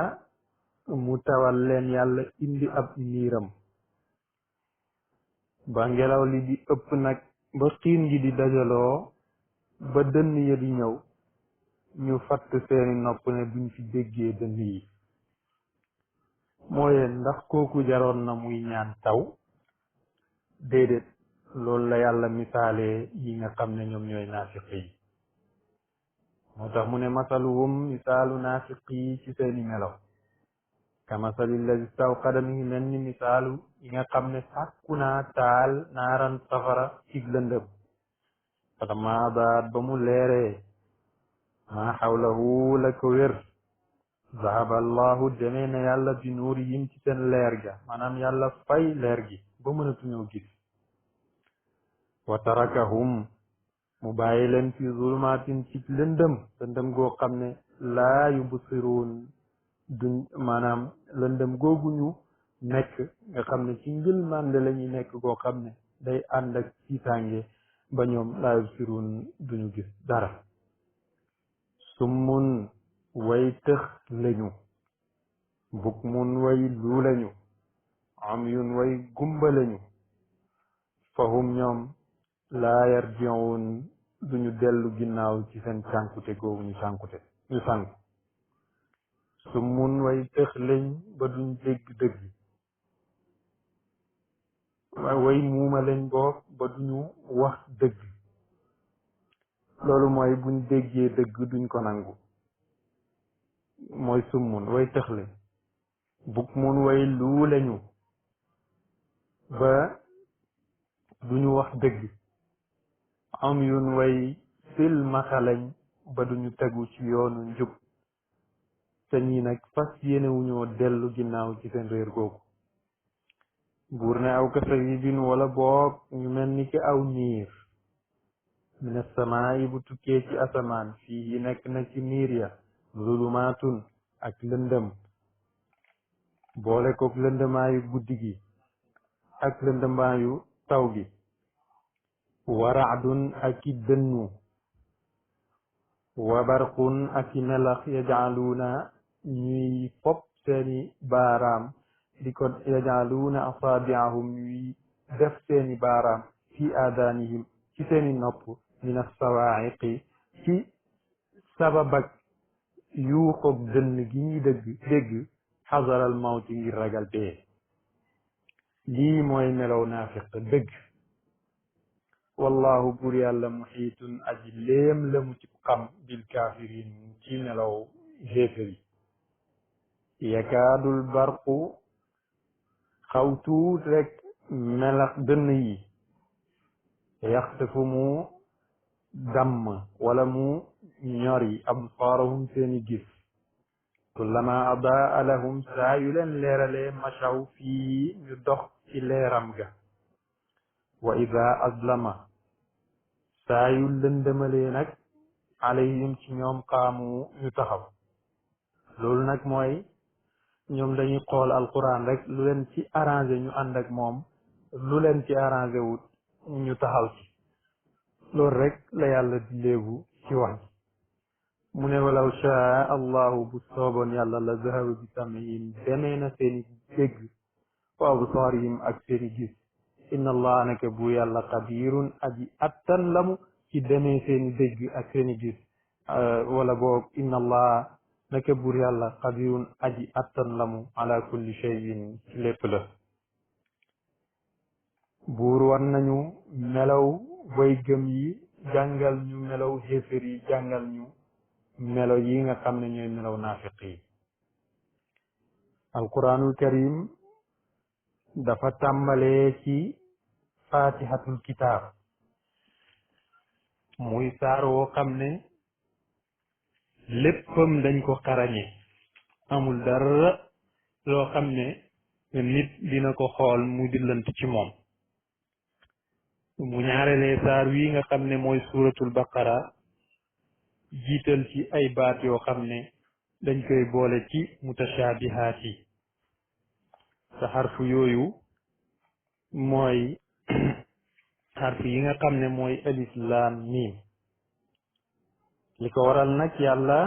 mu tawal leen yàlla indi ab niiram ba ngelaw li di ëpp nag ba xiin gi di dajaloo ba dënn ya di ñëw ñu fatt seeni nopp ne duñ fi déggee dënn yi mooy ndax kooku jaroon na muy ñaan taw déedéet loolu la yàlla misaalee yi nga xam ne ñoom ñooy naafiq yi moo tax mu ne masaluhum misaalu naafiq yi ci seeni melo ka masalil lazi stawqada mi ngi mel ni misaalu yi nga xam ne sàkku naa taal naaran safara ci lëndëm falamma adaat ba mu leeree maa xawlahu la ko wér zahaba allahu demee na yàlla bi nuurihim ci seen leer ga maanaam yàlla fay leer gi ba mënatuñoo gis wa tarakahum mu bàyyi leen fi zulumaatin ci lëndëm lëndëm goo xam ne laa yubsiruun duñ maanaam lëndëm googu ñu nekk nga xam ne ci njël mànde la ñuy nekk goo xam ne day ànd ak tiitaange ba ñoom laa yubsiruun duñu gis dara summun way tëx lañu bukmun way luu lañu amyun way gumba lañu fahum ñoom laa yarji'un duñu dellu ginnaaw ci seen cànkute googu ñu sànku summun way tëx lañ ba duñ dégg dëgg way muuma lañ boog ba duñu wax dëgg loolu mooy buñ déggee dëgg duñ ko nangu mooy summun way tëx lañ bukmun way luu lañu ba duñu wax dëgg am yun way sil maxalañ ba duñu tegu ci yoonu njub te ñi nag fas yéene wuñoo dellu ginnaaw ci seen réer googu buur ne aw kasayibin wala boog ñu mel ni ki aw niir mina samaa yi bu tukkee ci asamaan fii yi nekk na ci niir ya zulumaatun ak lëndëm boole kook lëndëmaayu guddi gi ak lëndëmaayu taw gi wa raadun ak i dënnu wa barqun ak i melax yajaaluuna ñuy fop seeni baaraam di ko yajaaluuna asaabiahum ñuy def seeni baaraam fi aadaanihim ci seeni nopp min assawaa'iqi ci sababak yuuxoog dënn gi ñuy dégg xazaral mawti ngir ragal dee lii mooy melow naafiq dëgg wallahu bur yàlla muxiitun aji léem la mu ci xam bil kaafiriin ci melaw xéefér yi yakaadul barqu xaw tuut rek melax dënn yi yaxtafu mu damm wala mu ñori absaarahum seeni gis kullama adaa lahum saa yu leen leeralee machaw fii ñu dox ci leeram ga wa ida azlama saa yu lëndëmalee nag alayhim ci ñoom qaamu ñu taxaw loolu nag mooy ñoom dañuy xool alquran rek lu leen ci arrangé ñu ànd ak moom lu leen ci arrangé wut ñu taxaw ci loolu rek la yàlla di léegu ci wax mu ne walaw shaa allahu bu sooboon yàlla la zahaba bi samihim demee na seeni dégg wa absaarihim ak seeni gis inna allah naka bu yàlla qadirun aji attan lamu ci demee seeni dégg ak seeni gis wala boog inna allah naka buur yàlla qadirun aji attan lamu ala kulli shay'in ci lépp la buur war nañu melaw way gëm yi jàngal ñu melaw xéefér yi jàngal ñu melo yi nga xam ne ñooy melaw naafiq yi alquranul karim dafa tàmbalee ci fatihatul kitaab muy saar woo xam ne léppam dañ ko xarañe amul dara loo xam ne nit dina ko xool mu dillant ci moom mu ñaarelee saar wi nga xam ne mooy suratul baqara jiital ci ay baat yoo xam ne dañ koy boole ci mutashaabihaat yi te xarfu yooyu mooy xarfu yi nga xam ne mooy alif laam miim li ko waral nag yàlla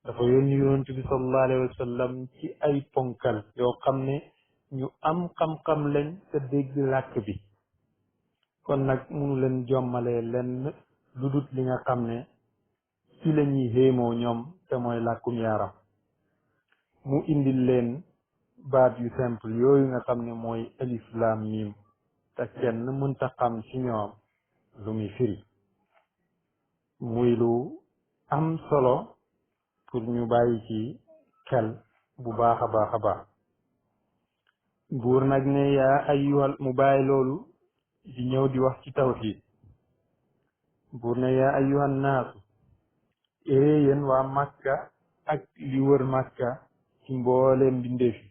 dafa yónni yonent bi sallallahu alayhi wa sallam ci ay ponkal yoo xam ne ñu am xam-xam lañ te dégg làkk bi kon nag munu leen jommalee lenn lu dut li nga xam ne ci la ñuy xéemoo ñoom te mooy làkkum yaaram mu indil leen baat yu simple yooyu nga xam ne mooy alif laam miim te kenn mënta xam ci ñoom lu muy firi muy lu am solo pour ñu bàyyi ci xel bu baax a baax a baax buur nag ne yaa ayyuhal mu bàyyi loolu di ñëw di wax ci tawxiid buur ne yaa ayyuhan naasu yéen waa Makka ak li wër Makka ci mbooleem bindeefi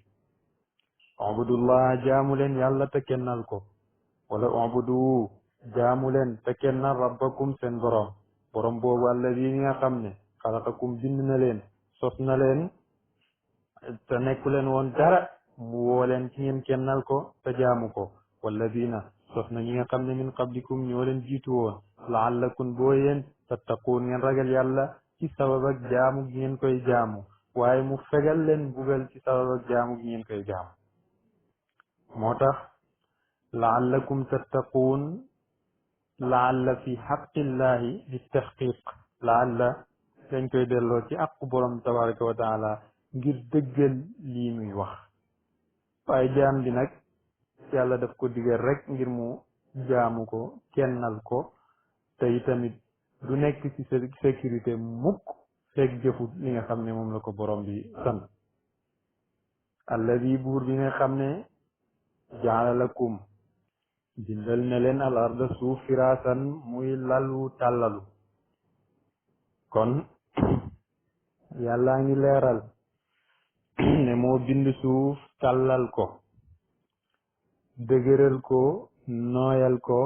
ubudullah jaamu leen yàlla te kennal ko wala ubudu jaamu leen te kennal rabbakum seen borom borom boobu alladi nga xam ne xalaqakum bind na leen sos na leen te nekku leen woon dara mu woo leen ci ngeen kennal ko te jaamu ko walladina sos na ñi nga xam ne min qablikum ñoo leen jiitu woon laallakum boo yéen tattaquun ngeen ragal yàlla ci sabab ak jaamu gi ngeen koy jaamu waaye mu fegal leen bugal ci sabab ak jaamu gi ngeen koy jaamu moo tax laallakum tattaquun laalla fi xaqillahi bi taxqiq laalla dañ koy delloo ci aqu borom tabaraka wa taala ngir dëggal lii muy wax waaye jaam bi nag yàlla daf ko digal rek ngir mu jaamu ko kennal ko te itamit du nekk ci sécurité mukk fekk jëfut li nga xam ne moom la ko borom bi sant alladi buur bi nga xam ne jaala lakum bindal na leen al arda suuf firaasan muy lalu tàllalu kon yàllaa ngi leeral ne moo bind suuf tàllal ko dëgëral ko nooyal ko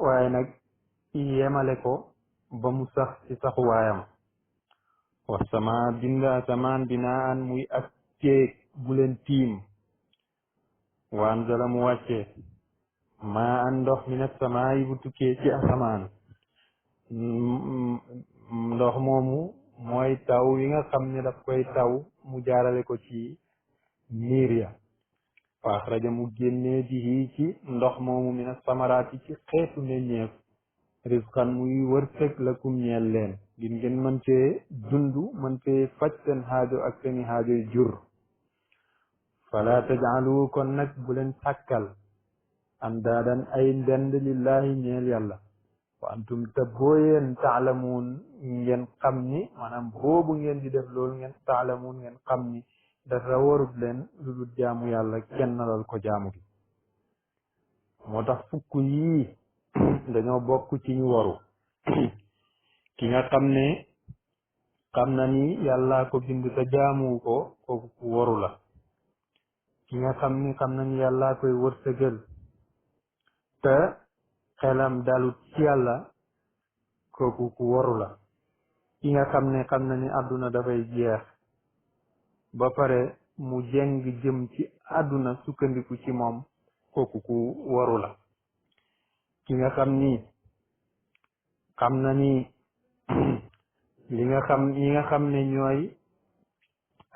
waaye nag yemale ko ba mu sax ci saxuwaayam wa sama bind asamaan binaan muy ak téeg bu leen tiim wa anzala mu wàcce maa an ndox mi nag samaa yi bu tukkee ci asamaan ndox moomu mooy taw yi nga xam ne daf koy taw mu jaarale ko ci niir ya fa axraja mu génnee bihi ci ndox moomu min as-samaraati ci xeetu meññeef risqan muy wërsëg lakum ñeel leen ngir ngeen mën cee dund mën cee faj seen xaajo ak seeni xaajoy jur fala tajaalu kon nag bu leen sàkkal andaadan ay ndend lillahi ñeel yàlla wa antum te booyeen taalamuun ngeen xam ni maanaam boobu ngeen di def loolu ngeen taalamuun ngeen xam ni dafa warut leen lu dul jaamu yàlla kennalal ko jaamu gi moo tax fukk yii dañoo bokk ci ñu waru ki nga xam ne xam na ni yàllaa ko bind te jaamu ko kooku ku waru la ki nga xam ni xam na ni yàllaa koy wërsëgal te xelam dalut ci yàlla kooku ku waru la ki nga xam ne xam na ni àdduna dafay jeex ba pare mu jeng jëm ci àdduna sukkandiku ci moom kooku ku waru la ki nga xam ni xam na ni ñi nga xam ne ñooy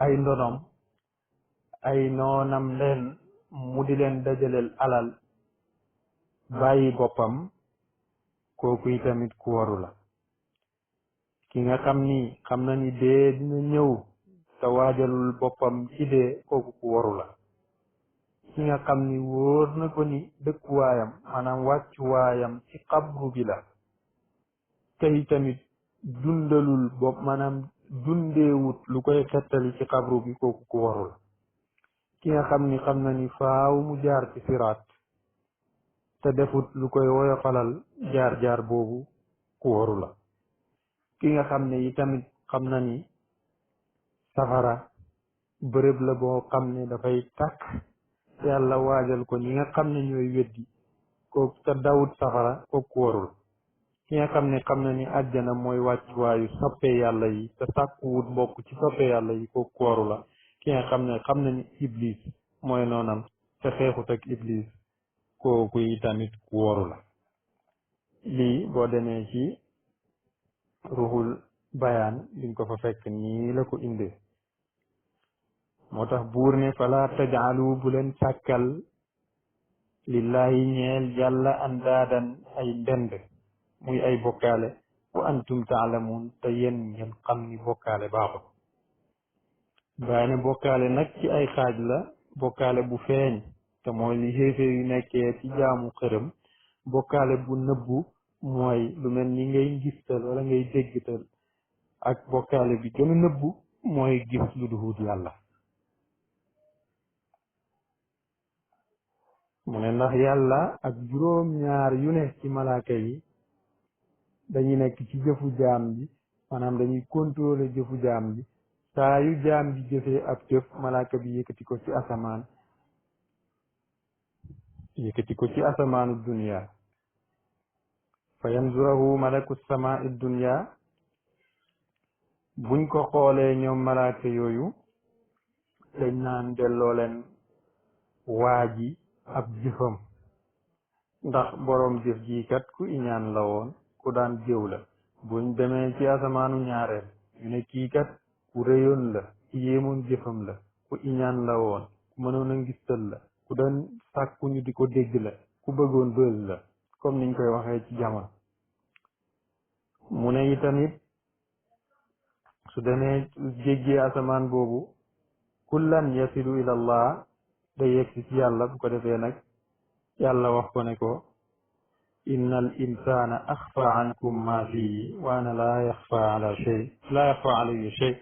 ay ndonom ay noonam leen mu di leen dajaleel alal bàyyi boppam kooku itamit ku waru la ki nga xam ni xam na ni dee dina ñëw te waajalul boppam ci dee kooku ku waru la ki nga xam ni wóor na ko ni dëkkuwaayam maanaam wàccuwaayam ci xabru bi la te itamit dundalul bopp maanaam dundeewut lu koy xettali ci xabru bi kooku ku waru la ki nga xam ni xam na ni faaw mu jaar ci siraat te defut lu koy woyofalal jaar-jaar boobu ku waru la ki nga xam ne itamit xam na ni safara bërëb la boo xam ne dafay tàkk yàlla waajal ko ñi nga xam ne ñooy weddi kooku te dawut safara kooku ku warul ki nga xam ne xam na ni àjjana mooy wàccuwaayu soppe yàlla yi te sàkkuwut mbokk ci soppe yàlla yi kooku ku waru la ki nga xam na ni iblis mooy noonam te xeexut ak iblis kooku yi tamit ku waru la lii boo demee ci ruhul bayaan liñ ko fa fekk nii la ko indee moo tax buur ne fala tajaalu bu leen sàkkal lillahi ñeel yàlla andaadan ay ndend muy ay bokkaale wa antum taalamuun te yéen ngeen xam ni bokkaale baaxul bàyyi ne bokkaale nag ci ay xaaj la bokkaale bu feeñ te mooy li xéeféer yu nekkee ci jaamu xërëm bokkaale bu nëbbu mooy lu mel ni ngay ngistal wala ngay déggtal ak bokkaale bi gën a nëbbu mooy gis lu duhut yàlla mu ne ndax yàlla ak juróom ñaar yu ne ci malaaka yi dañuy nekk ci jëfu jaam ji maanaam dañuy contrôler jëfu jaam ji saa yu jaam ji jëfee ab jëf malaaka bi yëkkati ko ci asamaan yëkkati ko ci asamaanu dunia fa yanzurahu malaku samaa'i dunia buñ ko xoolee ñoom malaaka yooyu dañ naan delloo leen waa ji ab jëfam ndax boroom jëf ji kat ku iñaan la woon ku daan jëw la buñ demee ci asamaanu ñaareel ñu ne kii kat ku réyoon la ku yéemoon jëfam la ku iñaan la woon ku mënoon a ngistal la ku daan sàkku ñu di ko dégg la ku bëggoon bëz la comme niñ koy waxee ci jamono mu ne itamit su demee jéggee asamaan boobu kullan yasilu ila allah day yegsi ci yàlla bu ko defee nag yàlla wax ko ne ko inna al insana axfa ankum ma fii wa ana laa yaxfa alayya shay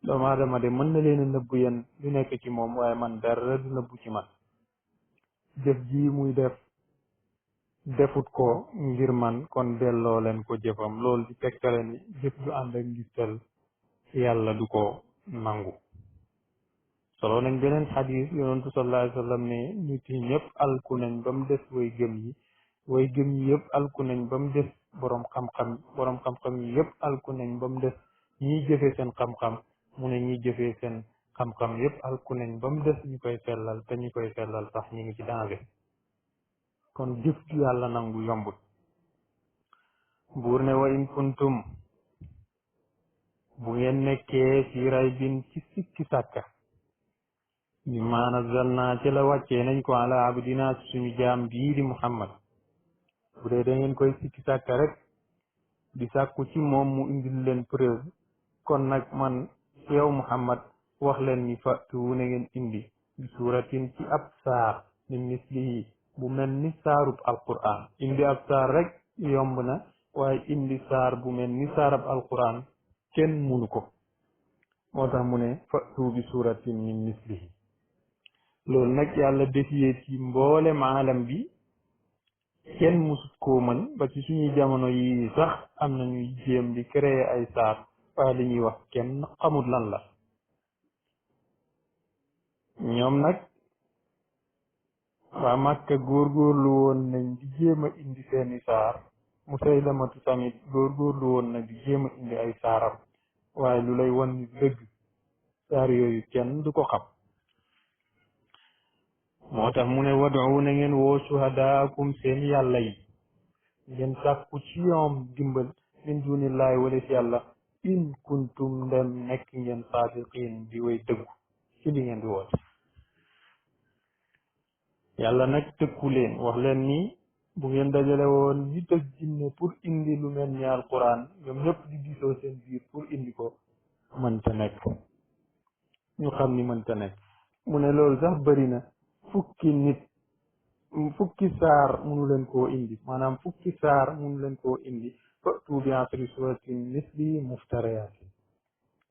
doomu aadama de mën na leen a nëbbu yéen lu nekk ci moom waaye man dara du nëbbu ci man jëf ji muy defut ko ngir man kon delloo leen ko jëfam loolu di tegtale ni jëf ju ànd ak ngistal yàlla du ko nangu solo nañ beneen xadis yonentu sallallahu alayhi wa sallam ne nit yi ñëpp alku nañ ba mu des way gëm yi yëpp alku nañ ba mu des boroom xam-xam yi yëpp alku nañ ba mu des ñiy jëfee seen xam-xam mu ne ñiy jëfee seen xam-xam yëpp alku nañ ba mu des ñu koy sellal te ñu koy sellal sax ñu ngi ci danger kon jëf ju yàlla nangu yombut buur ne wa in kuntum bu ngeen nekkee ci raybin ci sikki sàkka mimma nazzalna ci la wàccee nañ ko ala abdina ci suñu jaam bii di Muhammad bu dee da ngeen koy sikki sàkka rek di sàkku ci moom mu indil leen preuve kon nag man yow Muhammad wax leen ni fatu na ngeen indi bi suuratin ci ab saar min mislihi bu mel ni saarub alquran indi ab saar rek yomb na waaye indi saar bu mel ni saarab alquran kenn munu ko moo tax mu ne fatu bi suuratin min mislihi loolu nag yàlla defiyee ci mboolem aalam bi kenn musut koo mën ba ci suñuy jamono yi sax am na ñuy jéem di créer ay saar waaye li ñuy wax kenn xamut lan la ñoom nag waa Màkka góorgóorlu woon nañ di jéem a indi seeni saar Musaylamatu tamit góorgóorlu woon na di jéem a indi ay saaram waaye lu lay wan ni dëgg saar yooyu kenn du ko xam moo tax mu ne wadu na ngeen woo shuhadaakum seen yàlla yi ngeen sàkku ci ñoom dimbal min dunillahi wala si yàlla in kuntum ndem nekk ngeen saadiqin di way dëggu ci li ngeen di woote yàlla nag tëkku leen wax leen ni bu ngeen dajale woon nit ak jinne pour indi lu mel ni alquran ñoom ñëpp di diisoo seen biir pour indi ko mënta nekk ñu xam ni mënta nekk mu ne loolu sax bëri na fukki saar munu leen koo indi maanaam fukki saar munu leen koo indi fa'tu bi asri suratin misli muftariyatin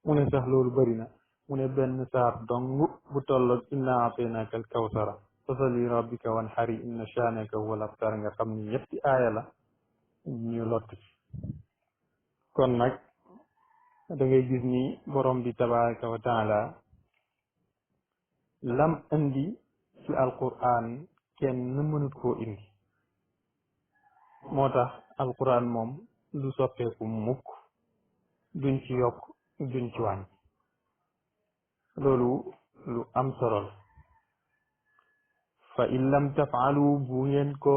mu ne sax loolu bëri na mu ne benn saar dong bu tolloog inna a'taynaka al kawsara fasalli rabbika wanhari inna shani'aka huwal abtar nga xam ni ñetti aaya la ñu lott ci kon nag da ngay gis ni borom bi tabaraka wa taala lam indi ci alquran kenn mënut koo indi moo tax alquran moom lu soppeeku mukk duñ ci yokk duñ ci wàññi loolu lu am solo la fa in lam tafaalu bu ngeen ko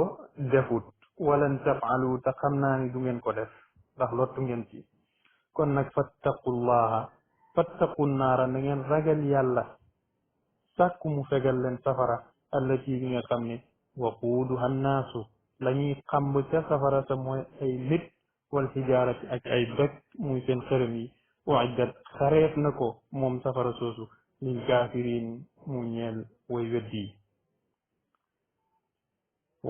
defut walan tafaalu te xam naa ni du ngeen ko def ndax lottu ngeen ci kon nag fattaqu naara na ngeen ragal yàlla sàkku mu fegal leen safara allati bi nga xam ne waquuduha nnaasu la ñuy xamb ca safara sa mooy ay nit wal xijaarati ak ay doj muy seen xërëm yi uiddat xareef na ko moom safara soosu lil kaafiriin mu ñeel way weddi yi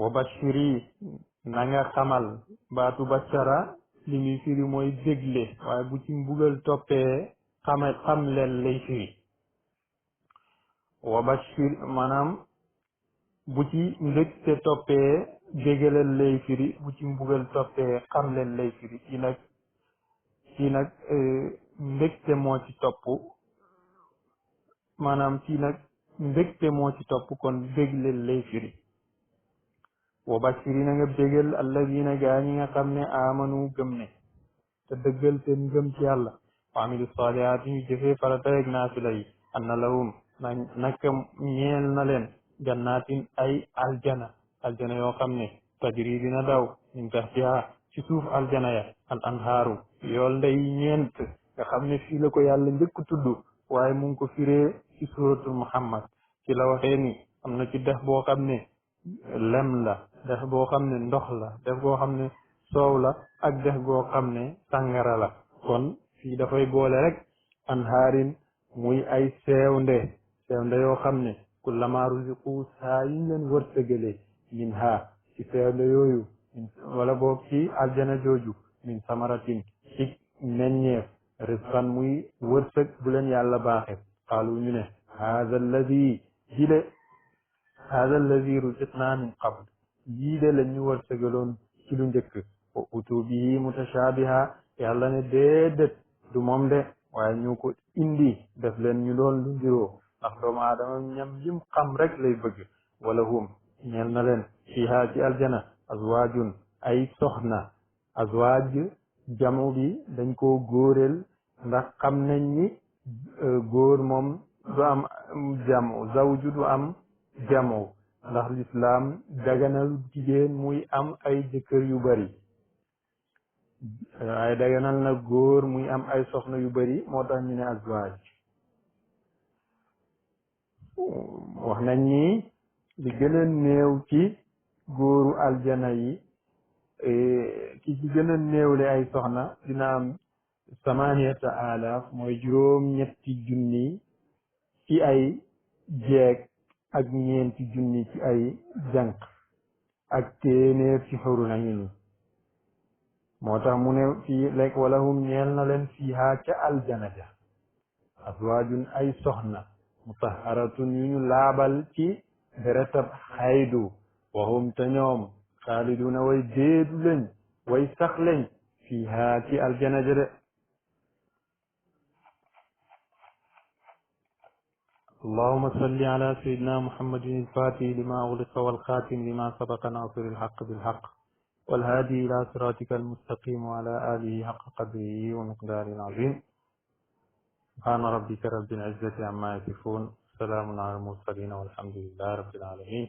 wa bashiri na nga xamal baatu bashara li muy firi mooy dégle waaye bu ci mbugal toppee xam leen lay firi wa bashir maanaam bu ci mbégte toppee bégalal lay firi bu ci mbugal toppee xam leen lay firi fii nag mbégte moo ci topp maanaam fii nag mbégte moo ci topp kon bégleel lay firi wa bashiri na nga bégal alladina gaa ñi nga xam ne amanu gëm ne te dëggal seen ngëm ci yàlla wa amilu salihaat ñu jëfee farata ak naafila yi anna lahum naka ñeel na leen jannaatin ay aljana yoo xam ne tajri dina daw min tahtiha ci suuf aljana ya al anhaaru yool ndey ñeent nga xam ne fii la ko yàlla njëkk tudd waaye mu ngi ko firee ci suratul muhammad ci la waxee ni am na ci dex boo xam ne lem la dex boo xam ne ndox la dex boo xam ne soow la ak dex goo xam ne sàngara la kon fii dafay boole rek anhaarin muy ay seewnde yoo xam ne kullama ruziqu saa yiñ leen wërsëgalee min ha ci seewnde yooyu wala boog ci aljana jooju min samaratin ci meññeef risqan muy wërsëg bu leen yàlla baaxe qaalu ñu ne haada alladi ruziqna min qabl yii de la ñu wërsëgaloon ci lu njëkk wa utu bihi mutashabiha yàlla ne déedéet du moom de waaye ñu ko indi def leen ñu doon lu ndiroo ndax doomu aadama ñam yim xam rek lay bëgg wala hum ñeel na leen fiha ci aljana azwaajun ay soxna azwaaj jamu bi dañ koo góoreel ndax xam nañ ni góor moom du am jamu zawju du am jamu ndax lislaam daganal jigéen muy am ay jëkkër yu bari ay daganal na góor muy am ay soxna yu bari moo tax ñu ne azwaaj wax nañ ni li gën a néew ci góoru aljana yi ki ci gën a néewle ay soxna dina am samaniyata alaaf mooy juróom ñetti junni ci ay jeeg ak ñeenti junni ci ay jànq ak téeméer ci xuru nañu moo tax mu ne fii lekk wala hum ñeel na leen fiiha ca aljana ja azwaajun ay soxna mutaharatun yu ñu laabal ci deretab xaydu wahum te ñoom xaaliduna way déedu lañ way sax lañ fiiha ci aljana ja de اللهم صل على سيدنا محمد الفاتح لما أغلق والخاتم لما سبق ناصر الحق بالحق والهادي إلى صراطك المستقيم وعلى آله حق قدره ومقداره العظيم سبحان ربك رب العزة عما يصفون سلام على المرسلين والحمد لله رب العالمين